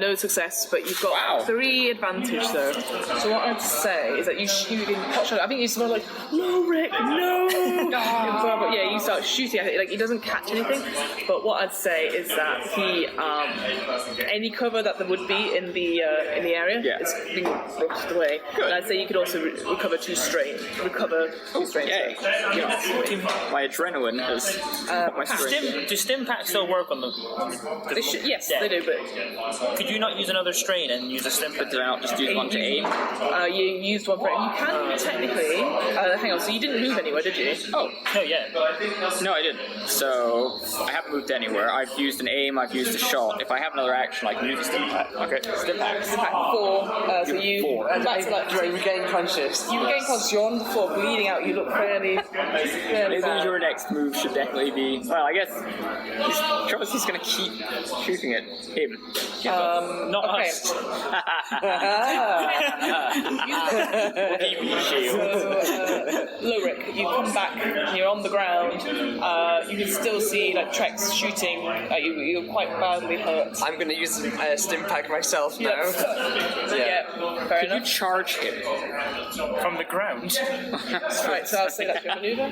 no success, but you've got 3 advantage though. So what I'd say is that you shoot in pot shot. I think you smell like, no, Rick, no! But yeah, you start shooting at it. Like, he doesn't catch anything. But what I'd say is that he, any cover that there would be in the area is being brushed away. Good. And I'd say you could also recover 2 strain. Yay. My adrenaline has got my strength. Do stim packs still work on the Yes, they do, but could you not use another strain and use a stim pack? Did I not just use one to aim? you used one for it. You can technically. Hang on, so you didn't move anywhere, did you? Oh. No, yeah. No, I didn't. So, I haven't moved anywhere. I've used an aim, I've used a shot. If I have another action, I can use a stim pack. Okay, stim pack. Stim pack 4, so you. 4. Back to like. Do I regain conscious? You regain conscious, you're on the floor, bleeding out, you look fairly Maybe bad. your next move should definitely be. Well, I guess. He's going to keep shooting at him. Not okay. us. Lowrick, you come back, you're on the ground, you can still see like Trex shooting at you, you're quite badly hurt. I'm going to use a stim pack myself now. Yeah, fair Could you enough. charge him? From the ground. Right, so I'll say that's your maneuver.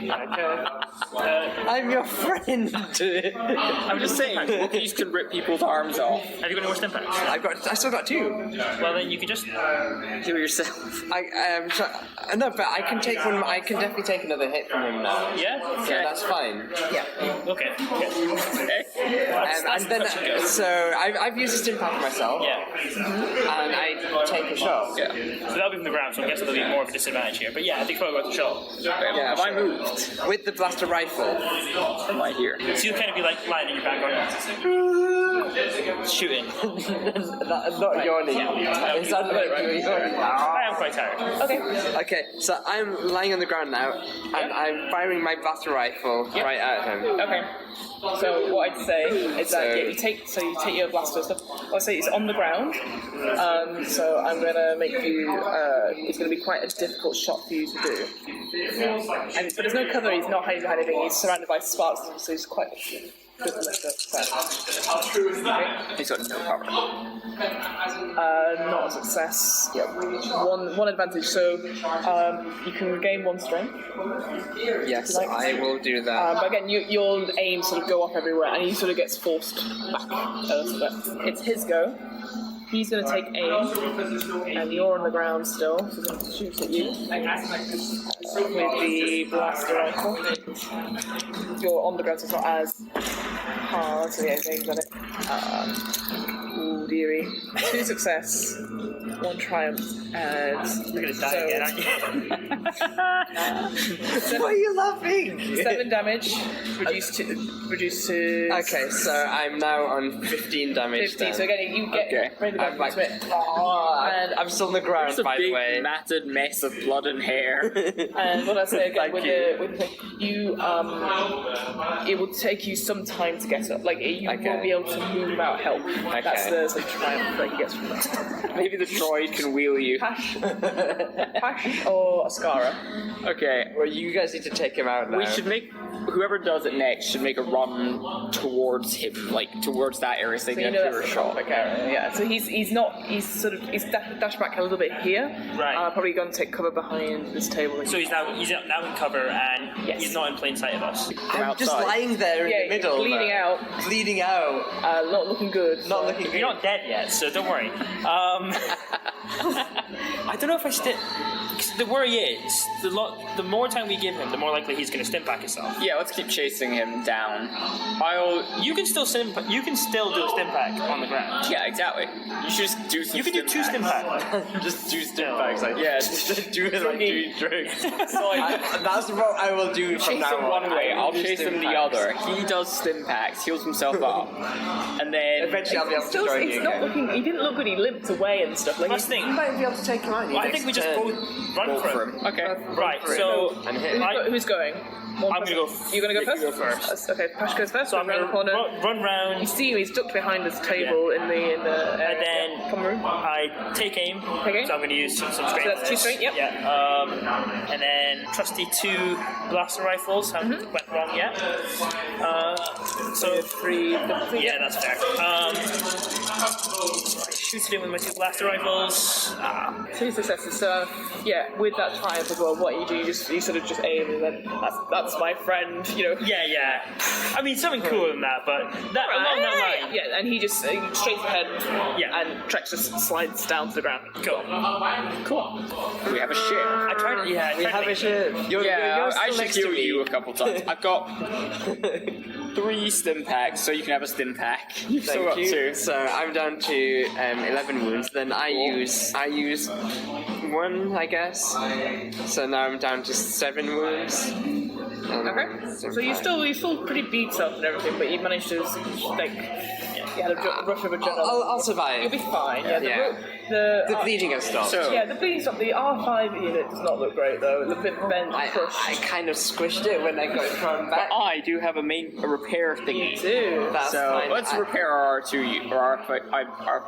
I'm your friend. I'm just saying, Wookiees can rip people's arms off. Have you got any more stim packs? I still got 2. Well, then you could just. Heal yourself. No, but I can take one. I can definitely take another hit from him now. Yeah? So that's fine. Yeah. Okay. And then, so I've used a stim pack myself. Yeah. And I take a shot. Yeah. So that'll be from the ground, so I guess it'll be more of a disadvantage here. But yeah, I think probably worth a shot. Yeah, Have I moved? with the blaster rifle. Am I here? So you'll kind of be like lying on your back going, Shooting. Not yawning. Yeah. It sounded like you were yawning. I am quite tired. Okay. Okay, so I'm lying on the ground now, and I'm firing my blaster rifle right at him. Okay. So what I'd say is that you take your blaster stuff. I'll say it's on the ground. So I'm gonna make you. It's gonna be quite a difficult shot for you to do. But there's no cover. He's not hiding behind anything. He's surrounded by sparks, so he's quite. Good to make He's got no cover. not a success. Yeah, one advantage. So you can gain 1 strength. Yes, I will do that. But again, your aim sort of go off everywhere, and he sort of gets forced back a little bit. It's his go. He's going to take aim, and you're on the ground still, so he's going to shoot at you with the blaster rifle. You're on the ground, so it's not as hard, so yeah, he's aimed at it. Ooh, dearie. 2 success, 1 triumph, and You're gonna die again, aren't you? Why are you laughing? 7 damage, reduced to. Okay, so I'm now on 15 damage 50. then. So again, you get ready to I'm like, go into it. and I'm still on the ground, It's a by the big way. matted mess of blood and hair. And what I say again Thank with you. the thing, it will take you some time to get up. Like you Okay. won't be able to move without help. That's Okay. the sort of triumph that he gets from that. Maybe the droid can wheel you. Pash or Ascara. Okay. Well, you guys need to take him out now. We should make whoever does it next should make a run towards him, like towards that area, so they So can you know have that's a the shot. perfect area. Yeah. So he's dashed back a little bit here. Right. Probably going to take cover behind this table. So he's now in cover and Yes. he's not in plain sight of us. I'm just outside. lying there in Yeah, the middle. bleeding out. Bleeding out. Not looking good. Not looking You're good. not dead yet, so don't worry. I don't know if I still. The worry is, the more time we give him, the more likely he's going to stim pack himself. Yeah, let's keep chasing him down. You can still You can still do a stim pack on the ground. Yeah, exactly. You should just do some. You can do 2 stim packs. Just do stim packs. Like, Yeah, just do it like doing drugs. So That's what I will do from chase now him on. one way, I will I'll do chase stim him the packs. other. He does stim packs, heals himself up, and then Eventually I'll be able to Still, join it's you not again. looking. He didn't look good. He limped away and stuff. Like Must think. You might be able to take him out. I think we just both run go for for him. him. Okay. Right, so And hit. Who's going? I'm gonna go. You're gonna go first. You go first. Okay, Pash goes first. So I'm around gonna the corner. run You round, see him. He's ducked behind this table in the and then common room. I take aim. Take aim? So I'm gonna use some strength. So that's on 2 this. strength, yep. Yeah. And then trusty 2 blaster rifles. Haven't went wrong yet. So 3. yeah, that's fair. Shoot it in with my 2 blaster rifles. 2 successes. So yeah, with that triumph as well, what you do, you sort of just aim, and then that's my friend. You know. Yeah. I mean, something cooler than that, but along that line. Yeah, and he just straight ahead. Yeah. And Trex just slides down to the ground. Cool. We have a share. I tried. Yeah, We have a ship. You're I still should next to heal me. you a couple times. I've got 3 stim packs, so you can have a stim pack. You've still got Thank you. 2. So I'm down to 11 wounds. Then I use 1, I guess. So now I'm down to 7 wounds. Okay. So you're still pretty beat up and everything, but you managed to like you had a rush of adrenaline. I'll survive. You'll be fine. Yeah. Yeah. The bleeding has stopped. So- yeah, the bleeding stopped. The R5 unit does not look great though. It's a bit bent, I crushed. kind of squished it when I got thrown back. I do have a repair You thingy. do. That's So fine. let's repair our R2 or our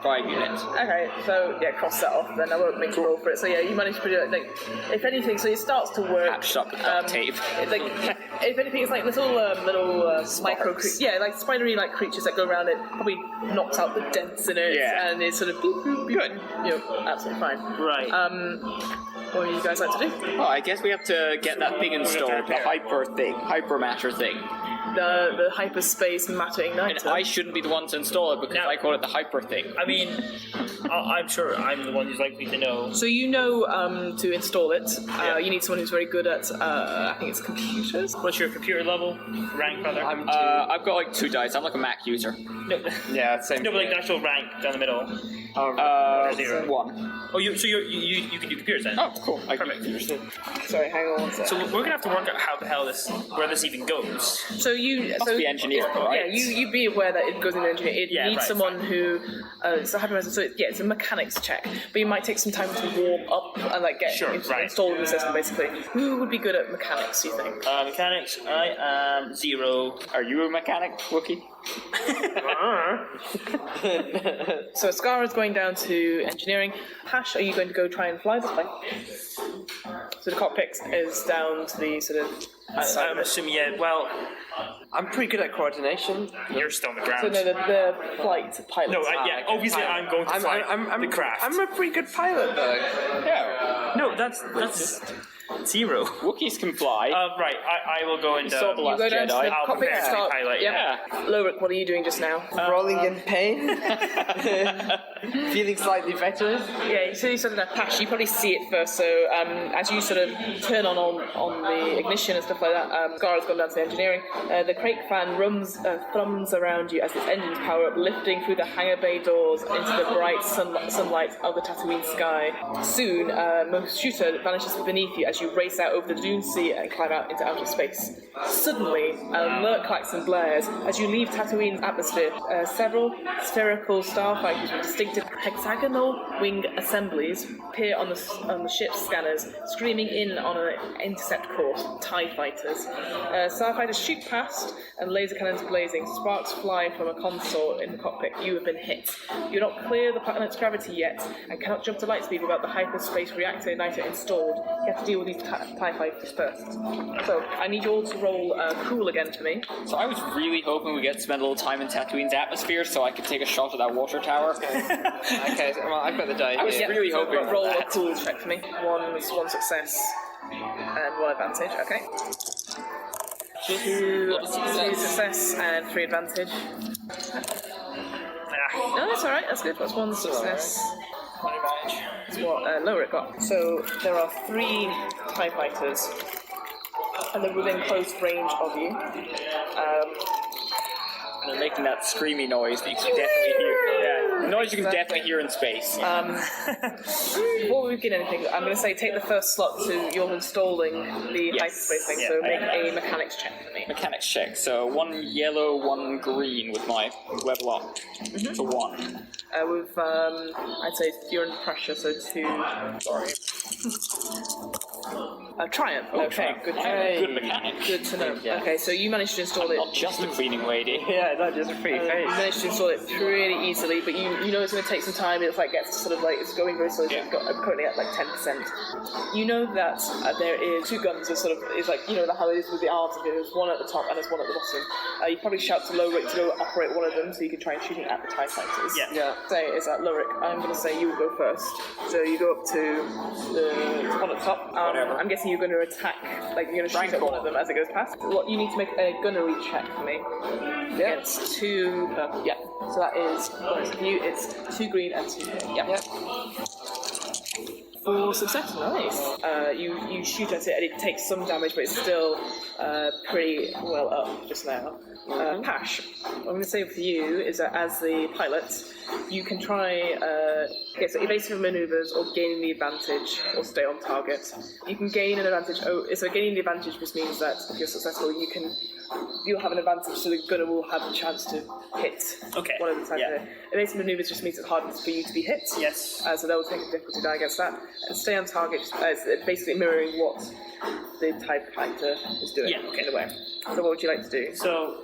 5 unit. Okay, so yeah, cross that off. Then I won't make you roll for it. So yeah, you managed to do it. Like, if anything, so it starts to work. Patched up with duct tape. Like, if anything, it's like little micro, like spidery like creatures that go around it. Probably knocks out the dents in it, Yeah. and it's sort of boop, boop, boop, Good. You know, absolutely fine. Right. What do you guys like to do? Oh, I guess we have to get that thing installed, the hyper matter thing. The hyperspace matter And igniter. I shouldn't be the one to install it because No. I call it the hyper thing. I mean, I'm sure I'm the one who's likely to know. So you know to install it, Yeah. you need someone who's very good at, I think it's computers. What's your computer level? Rank, rather? I'm I've got like 2 dice. I'm like a Mac user. No, yeah, same. no, but like here. the actual rank down the middle. Zero. 1. Oh, you can do computers then. Oh, cool. I Perfect. Sorry, hang on one second. So we're gonna have to work out how the hell where this even goes. So you Must be engineering, right? Yeah, you be aware that it goes in the engineer. It Yeah, needs right, someone who. So it's a mechanics check, but you might take some time to warm up and like get installed in the system. Basically, who would be good at mechanics? You think? Mechanics. I am 0. Are you a mechanic, Wookie? So Scarra's going down to engineering. Hash, are you going to go try and fly this plane? So the cockpit is down to the sort of. I'm assuming, yeah. Well, I'm pretty good at coordination. you're still on the ground. So no, the flight pilot. No, obviously I'm going to fly the craft. I'm a pretty good pilot, though. Yeah. No, that's 0. Wookiees can fly. Right, I will go and saw the You last go down to Jedi. the I'll cockpit prepare and to start. pilot, Yeah. Lorik, what are you doing just now? Rolling in pain. Feeling slightly better. Yeah, so you sort of Hash, you probably see it first. So as you sort of turn on the ignition and stuff like that, Scarra's gone down to the engineering. The crate fan thrums around you as its engines power up, lifting through the hangar bay doors into the bright sunlight of the Tatooine sky. Soon, Mos Shuuta vanishes beneath you as you race out over the dune sea and climb out into outer space. Suddenly, an alert klaxon blares as you leave Tatooine's atmosphere. Several spherical starfighters with distinctive hexagonal wing assemblies appear on the ship's scanners, screaming in on an intercept course. TIE fighters. Starfighters shoot past, and laser cannons blazing. Sparks fly from a console in the cockpit. You have been hit. You're not clear of the planet's gravity yet, and cannot jump to light speed without the hyperspace reactor igniter installed. You have to deal with these TIE fighters first. So I need you all to roll cool again for me. So I was really hoping we get to spend a little time in Tatooine's atmosphere so I could take a shot at that water tower. Okay, well, I've got the die I was here. really hoping for roll a that. cool check for me. One success and 1 advantage. Okay. 2 success and 3 advantage. No, that's alright, that's good. That's 1 success. That's what Lorik got. So there are 3 TIE fighters, and they're within close range of you. And they're making that screamy noise that you can definitely hear. Yeah, noise you can definitely hear in space. Before we begin anything, I'm going to say take the first slot to you're installing the hyperspace thing, so make a mechanics check for me. Mechanics check. So 1 yellow, 1 green with my level up. So 1. With, I'd say you're under pressure, so 2. Sorry. Triumph. Okay, good. Good mechanic. Good to know. Okay, so you managed to install it. Not just a cleaning lady. Yeah, not just a pretty You face. managed to install it pretty easily, but you know it's going to take some time. It's like gets sort of like it's going very slowly. Yeah. I'm currently at like 10%. You know that there is 2 guns. It's sort of it's like you know how it is with the arms. There's one at the top and there's one at the bottom. You probably shout to Lorik to go operate one of them, so you can try and shoot it at the TIE fighters. Yeah. Say is that Lorik. I'm going to say you will go first. So you go up to the one at the top. I'm guessing you're going to attack. Like you're going to shoot at one of them as it goes past. What you need to make a gunnery check for me. Against 2 purple. Yeah. So that is for you. It's 2 green and 2 purple. Yeah. Full success. Nice. You shoot at it and it takes some damage, but it's still pretty well up just now. Pash, what I'm going to say for you is that as the pilot, you can try so evasive maneuvers or gaining the advantage or stay on target. You can gain an advantage. So gaining the advantage just means that if you're successful, you'll have an advantage, so the gunner will have the chance to hit one of the times. Evasive maneuvers just means it's harder for you to be hit. Yes. So they'll take a difficulty die against that. And stay on target is basically mirroring what the TIE fighter is doing in a way. So what would you like to do? So,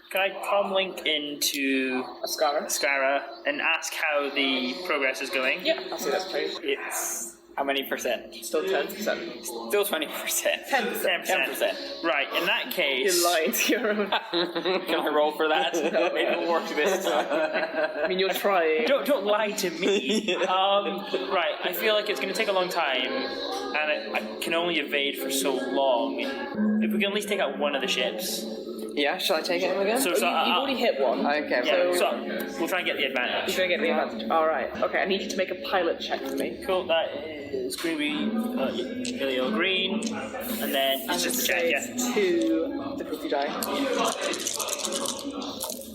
can I comlink into Scarra and ask how the progress is going? Yeah, I'll see that's played. It's how many percent? Still 10%. Still 20%. 10%. 10%. Right, in that case... You're lying to your own. Can I roll for that? Maybe it'll work this time. I mean, you're trying. Don't lie to me. Right, I feel like it's going to take a long time, and I can only evade for so long. If we can at least take out one of the ships. Yeah, shall I take it again? So, You've already hit one. Okay, Yeah, So- so we'll try and get the advantage. You're going to get the advantage. Alright. Okay, I need you to make a pilot check for me. Cool, that is green, yellow, green, and then it's just a check, yeah. 2 difficulty die.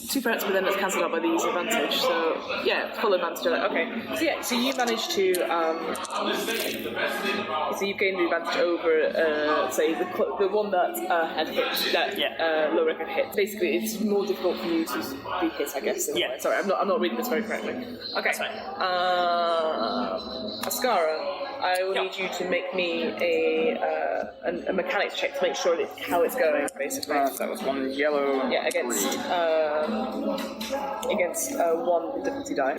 2 2 threats, but then it's cancelled out by the use advantage. So yeah, full advantage. Okay. So yeah, so you managed to so you've gained the advantage over say the one that had hit that Lorik had hit. Basically, it's more difficult for you to be hit, I guess. Yeah. Sorry, I'm not reading this very correctly. Okay. Ascara, I will need you to make me a mechanics check to make sure that how it's going, basically. That was one yellow. Yeah, against 1 difficulty die.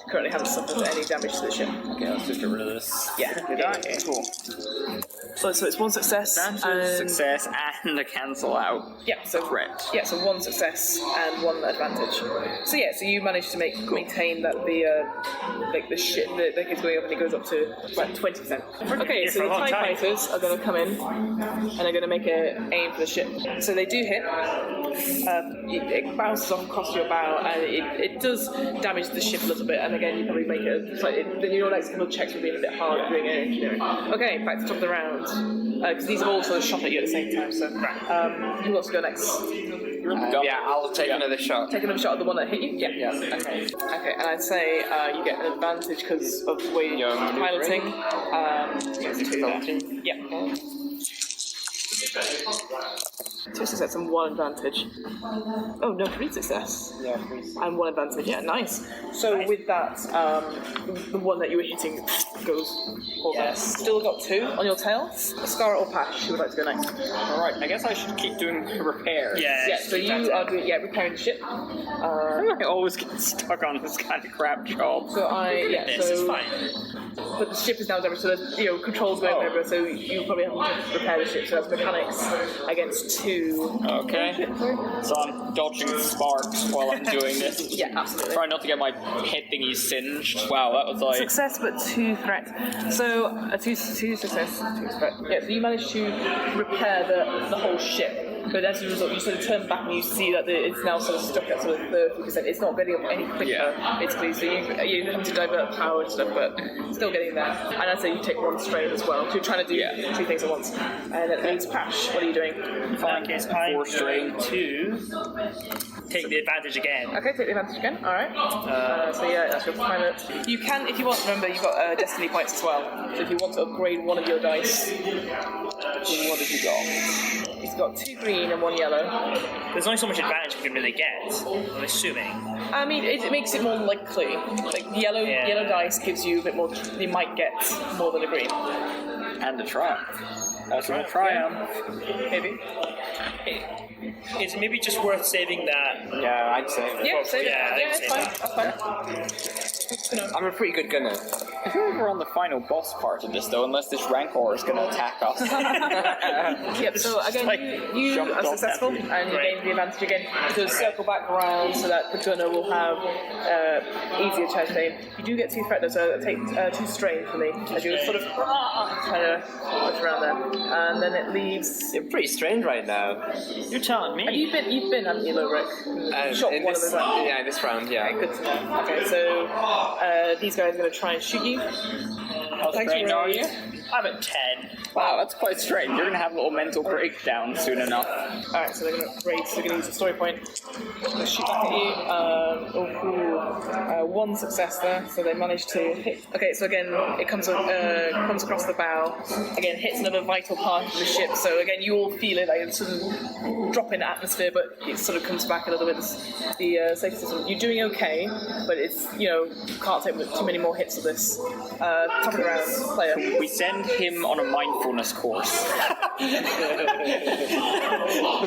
Currently haven't suffered any damage to the ship. Okay, let's just get rid of this. Yeah. Okay, cool. So it's 1 success and Success and a cancel out. yeah, so Threat. Yeah, so 1 success and 1 advantage. So yeah, so you managed to maintain that the the ship that is going up and it goes up to about 20%. Okay, so the TIE fighters are going to come in and they're going to make an aim for the ship. So they do hit. It bounces off across your bow and it does damage the ship a little bit. And again, you probably make it slightly. Then your next couple of checks will be a bit hard doing air engineering. Okay, back to top of the round because these have all sort of shot at you at the same time. So who wants to go next? Yeah, I'll take another shot. Take another shot at the one that hit you? Yeah. Okay. Okay, and I'd say you get an advantage because of the way you're piloting. Yeah. 2 success and 1 advantage. Oh no, 3 success. Yeah, please. And 1 advantage. Yeah, nice. So with that, the one that you were hitting goes over. Yes. Still got 2 on your tail. Ascara or Pash, who would like to go next? Alright, I guess I should keep doing repairs. Yeah. So you are doing repairing the ship. I always get stuck on this kind of crap job. So This is fine. But the ship is now damaged, so the controls going over, so you probably have to repair the ship. So that's mechanics against 2. Okay. So I'm dodging sparks while I'm doing this. Yeah, absolutely. Trying not to get my head thingy singed. Wow, that was like... Success, but 2 threat. So a 2 success, 2 threat. Yeah, so you managed to repair the whole ship. But as a result, you sort of turn back and you see that it's now sort of stuck at sort of 30%. It's not getting up any quicker, basically. So you have to divert power and stuff, but still getting there. And I'd say you take 1 strain as well. So you're trying to do 2 things at once. And that means Pash, what are you doing? In that case, I'm 4 strain. going to take the advantage again. Okay, take the advantage again. All right. So yeah, that's your pilot. You can, if you want. Remember, you've got destiny points as well. So if you want to upgrade one of your dice, what have you got? He's got 2 green and 1 yellow. There's only so much advantage you can really get, I'm assuming. I mean, it makes it more likely. Like yellow dice gives you a bit more. You might get more than a green. And a triumph. Also a triumph. Maybe. Is it maybe just worth saving that? Yeah, I'd say. Yeah, save it. Yeah, Yeah, it's fine. That's fine. I'm a pretty good gunner. I feel like we're on the final boss part of this though, unless this Rancor is going to attack us. Yep, so again, you jumped are off successful that. and you gain the advantage again to circle back around so that the gunner will have easier chance to aim. You do get 2 threat though, so take 2 strain for me as you're sort of trying to push around there. And then it leaves. You're pretty strained right now. You're telling me. You've been, haven't you, Lowrick? Shot in one this, of them. yeah, in this round, yeah. Okay, good. Okay, so these guys are going to try and shoot you. How Thanks, strained Ray. are you? I'm at 10. Wow, that's quite strange. You're going to have a little mental breakdown soon enough. Alright, so they're going to raise, so they're going to use a story point. They'll shoot back at you. Cool. 1 success there, so they managed to hit. Okay, so again, it comes across the bow. Again, hits another vital part of the ship. So again, you all feel it, like it's sort of drop in atmosphere, but it sort of comes back a little bit. The safety system. You're doing okay, but it's can't take too many more hits of this. Top of the round, player. We send him on a mindfulness course.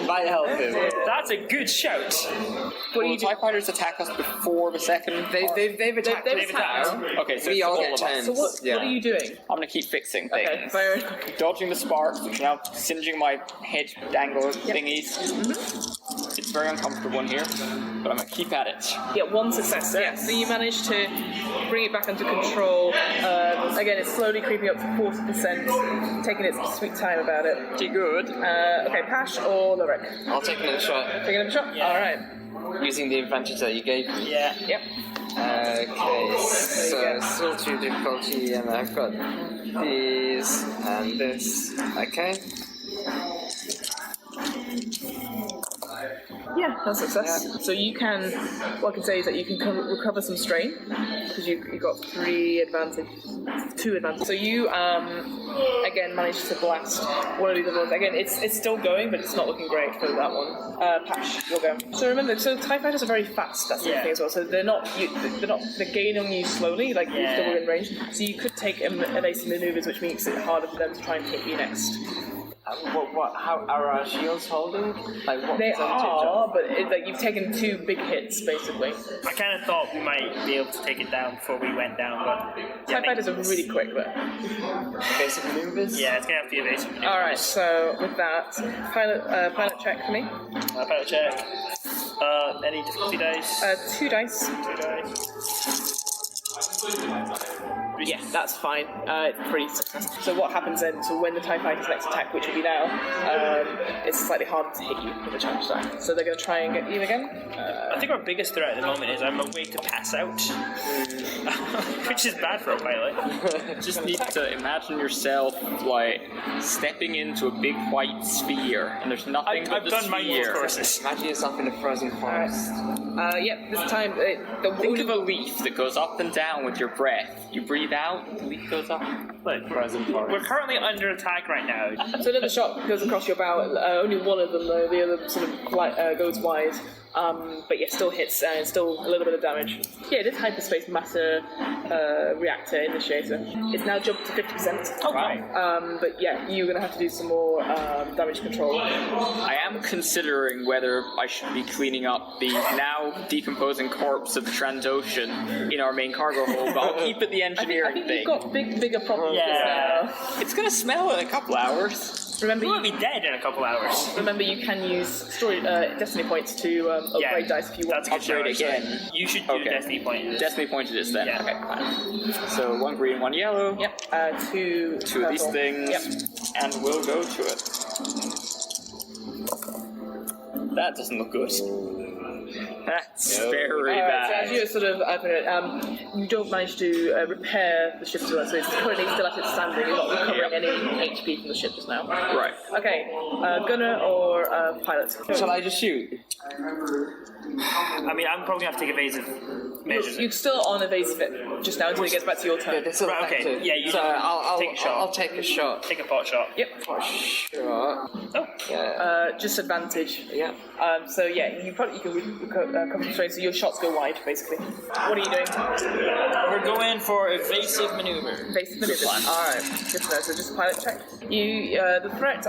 Might help him. That's a good shout. What are you Will TIE fighters attack us before the second? They've attacked. They've attacked. Okay, so We it's all all get of us. turns. So what are you doing? I'm going to keep fixing things. Okay, fire. Dodging the sparks, which are now singeing my head dangle thingies. It's very uncomfortable in here, but I'm going to keep at it. Yeah, 1 success. Yeah, so you managed to bring it back under control. Again, it's slowly creeping up to 40%, taking its sweet time about it. Pretty good. Okay, Pash or Lorek? I'll take another shot Taking a shot? Yeah. Alright. using the advantage that you gave me. Yeah. Yep. Okay, so still 2 difficulty, and I've got these and this. Okay. Yeah, that's a success. So you can, what I can say is that you can recover some strain, because you got 2 advantage. So you, again, managed to blast one of these other ones. Again, it's still going, but it's not looking great for that one. Patch, you'll go. So remember, TIE fighters are very fast, that's the thing as well, so they're gaining on you slowly, like you're still within range. So you could take evasive maneuvers, which makes it harder for them to try and hit you next. How are our shields holding? Like what They percentage are, but you've taken 2 big hits, basically. I kind of thought we might be able to take it down before we went down, but... TIE fighters are really quick, though. Evasive maneuvers? Yeah, it's going to have to be evasive. Alright, so with that, pilot check for me. Pilot check. Any difficulty dice? 2 dice. 2 dice. Yeah, that's fine. It's pretty successful. So what happens then, so when the TIE fighter's next attack, which will be now, it's slightly harder to hit you with a challenge attack. So they're going to try and get you again. I think our biggest threat at the moment is I'm awake to pass out. Which is bad for a pilot. Just need to imagine yourself like stepping into a big white sphere, and there's nothing but I've the done mindful sphere. courses. Imagine yourself in a frozen forest. Yep, this time, Think of a leaf that goes up and down with your breath. You breathe out, the leaf goes up. Look, Frozen forest. we're currently under attack right now. So another shot goes across your bow. Only one of them, though. The other sort of goes wide. But yeah, still hits and still a little bit of damage. Yeah, this hyperspace matter reactor initiator. It's now jumped to 50%. Okay. But yeah, you're going to have to do some more damage control. I am considering whether I should be cleaning up the now decomposing corpse of the Trandoshan in our main cargo hold, but I'll keep it the I engineering think thing. you've got bigger problems Yeah. now. It's gonna smell in a couple hours. Remember, We won't be dead in a couple hours. remember, you can use destiny points to upgrade dice if you want. That's a good shout, Upgrade actually. again. You should do Okay. Destiny Point. Destiny pointed is then. Yeah. Okay, fine. So 1 green, 1 yellow. Yep. 2 Two of these purple. things. Yep. And we'll go to it. That doesn't look good. That's very Alright, so as bad. you sort of you don't manage to repair the ship to that, so it's currently still at its standing. You're not recovering any HP from the ship just now. Right. Okay, gunner or pilot? Shall I just shoot? I mean, I'm probably going to have to take evasive measures. You're still on evasive it just now until it gets back to your turn. It's still Right, okay. effective. Yeah, you so I'll take a shot. I'll take a shot. Take a pot shot. Yep. Sure. Oh. Yeah. Just advantage. Yeah. So yeah, you can recover some strain, so your shots go wide, basically. What are you doing? We're going for evasive maneuver. Evasive maneuvers. Alright, good to know. So just pilot check. You, the threat,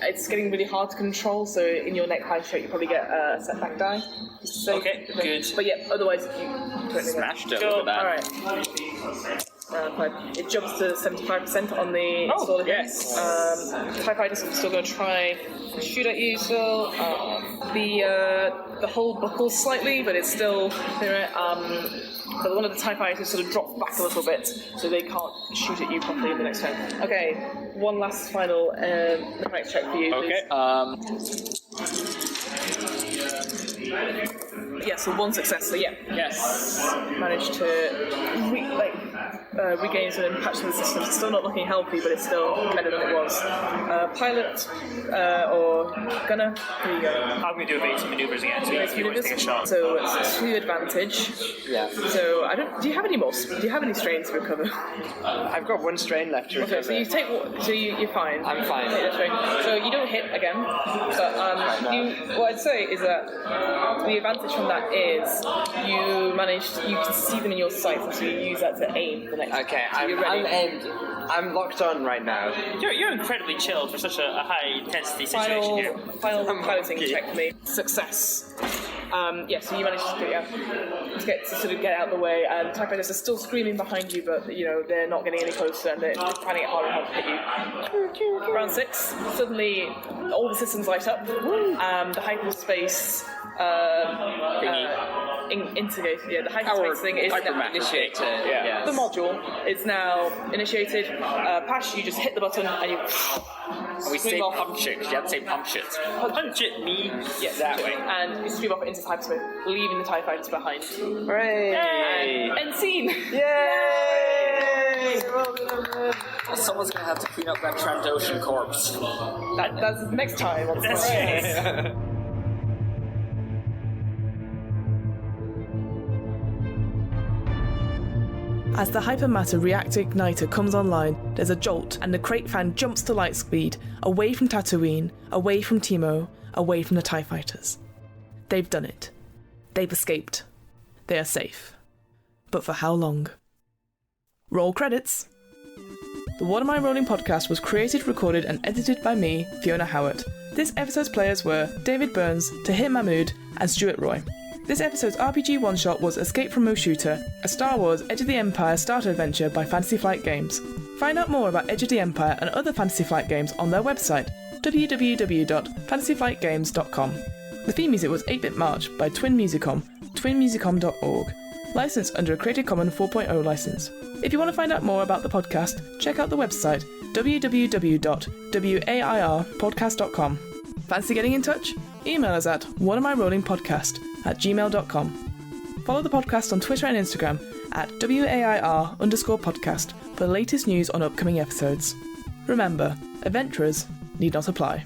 it's getting really hard to control, so in your next high shot you probably get a setback die. So, Okay, good. But yeah, otherwise you totally Smashed it. Go. Look at that. Alright. Round 5. It jumps to 75% on the installer. yes. TIE fighters are still going to try shoot at you still. The hull buckles slightly, but it's still there. But one of the TIE fighters sort of dropped back a little bit, so they can't shoot at you properly in the next turn. Okay, one last final mechanics check for you. Okay. Yeah, so 1 success. So yeah, Yes. managed to regain some patch to the system. It's still not looking healthy, but it's still better than it was. Pilot or gunner? Here you go. I'm going to do evasive maneuvers again, so you always take a shot. So it's 2 advantage. Yeah. So I don't. Do you have any more? Do you have any strains to recover? I've got 1 strain left to recover. Okay, so you take. So you're fine. I'm fine. Take that strain. So you don't hit again. But what I'd say is that the advantage from that is you can see them in your sights, so you use that to aim the next. Okay, So you're ready. I'm aimed. I'm locked on right now. You're incredibly chilled for such a high intensity situation here. Final piloting check for me. Success. Yeah, so you managed to sort of get out of the way, and the TIE fighters are still screaming behind you, but they're not getting any closer, and they're finding it harder and harder to hit you. Round 6, suddenly all the systems light up. The hyperspace integrated. Yeah, the hyperspace thing is now Initiated. Yeah. the module is now initiated. Pash, you just hit the button and you. We say stream off. punch it, 'cause you have to say punch it. Punch it, me. Yeah, That way. and you stream off into hyperspace, leaving the TIE fighters behind. Hooray! And end scene. Yay! Someone's gonna have to clean up that Trandoshan corpse. That's next time. On That's Friday. As the hypermatter reactor igniter comes online, there's a jolt and the crate fan jumps to light speed, away from Tatooine, away from Timo, away from the TIE fighters. They've done it. They've escaped. They are safe. But for how long? Roll credits. The What Am I Rolling podcast was created, recorded and edited by me, Fiona Howat. This episode's players were David Burns, Tahir Mahmood and Stuart Roy. This episode's RPG one-shot was Escape from Mos Shuuta, a Star Wars Edge of the Empire starter adventure by Fantasy Flight Games. Find out more about Edge of the Empire and other Fantasy Flight games on their website, www.fantasyflightgames.com. The theme music was 8-Bit March by Twin Musicom, twinmusicom.org. Licensed under a Creative Commons 4.0 license. If you want to find out more about the podcast, check out the website, www.wairpodcast.com. Fancy getting in touch? Email us at whatamirollingpodcast@gmail.com. Follow the podcast on Twitter and Instagram at WAIR_podcast for the latest news on upcoming episodes. Remember, adventurers need not apply.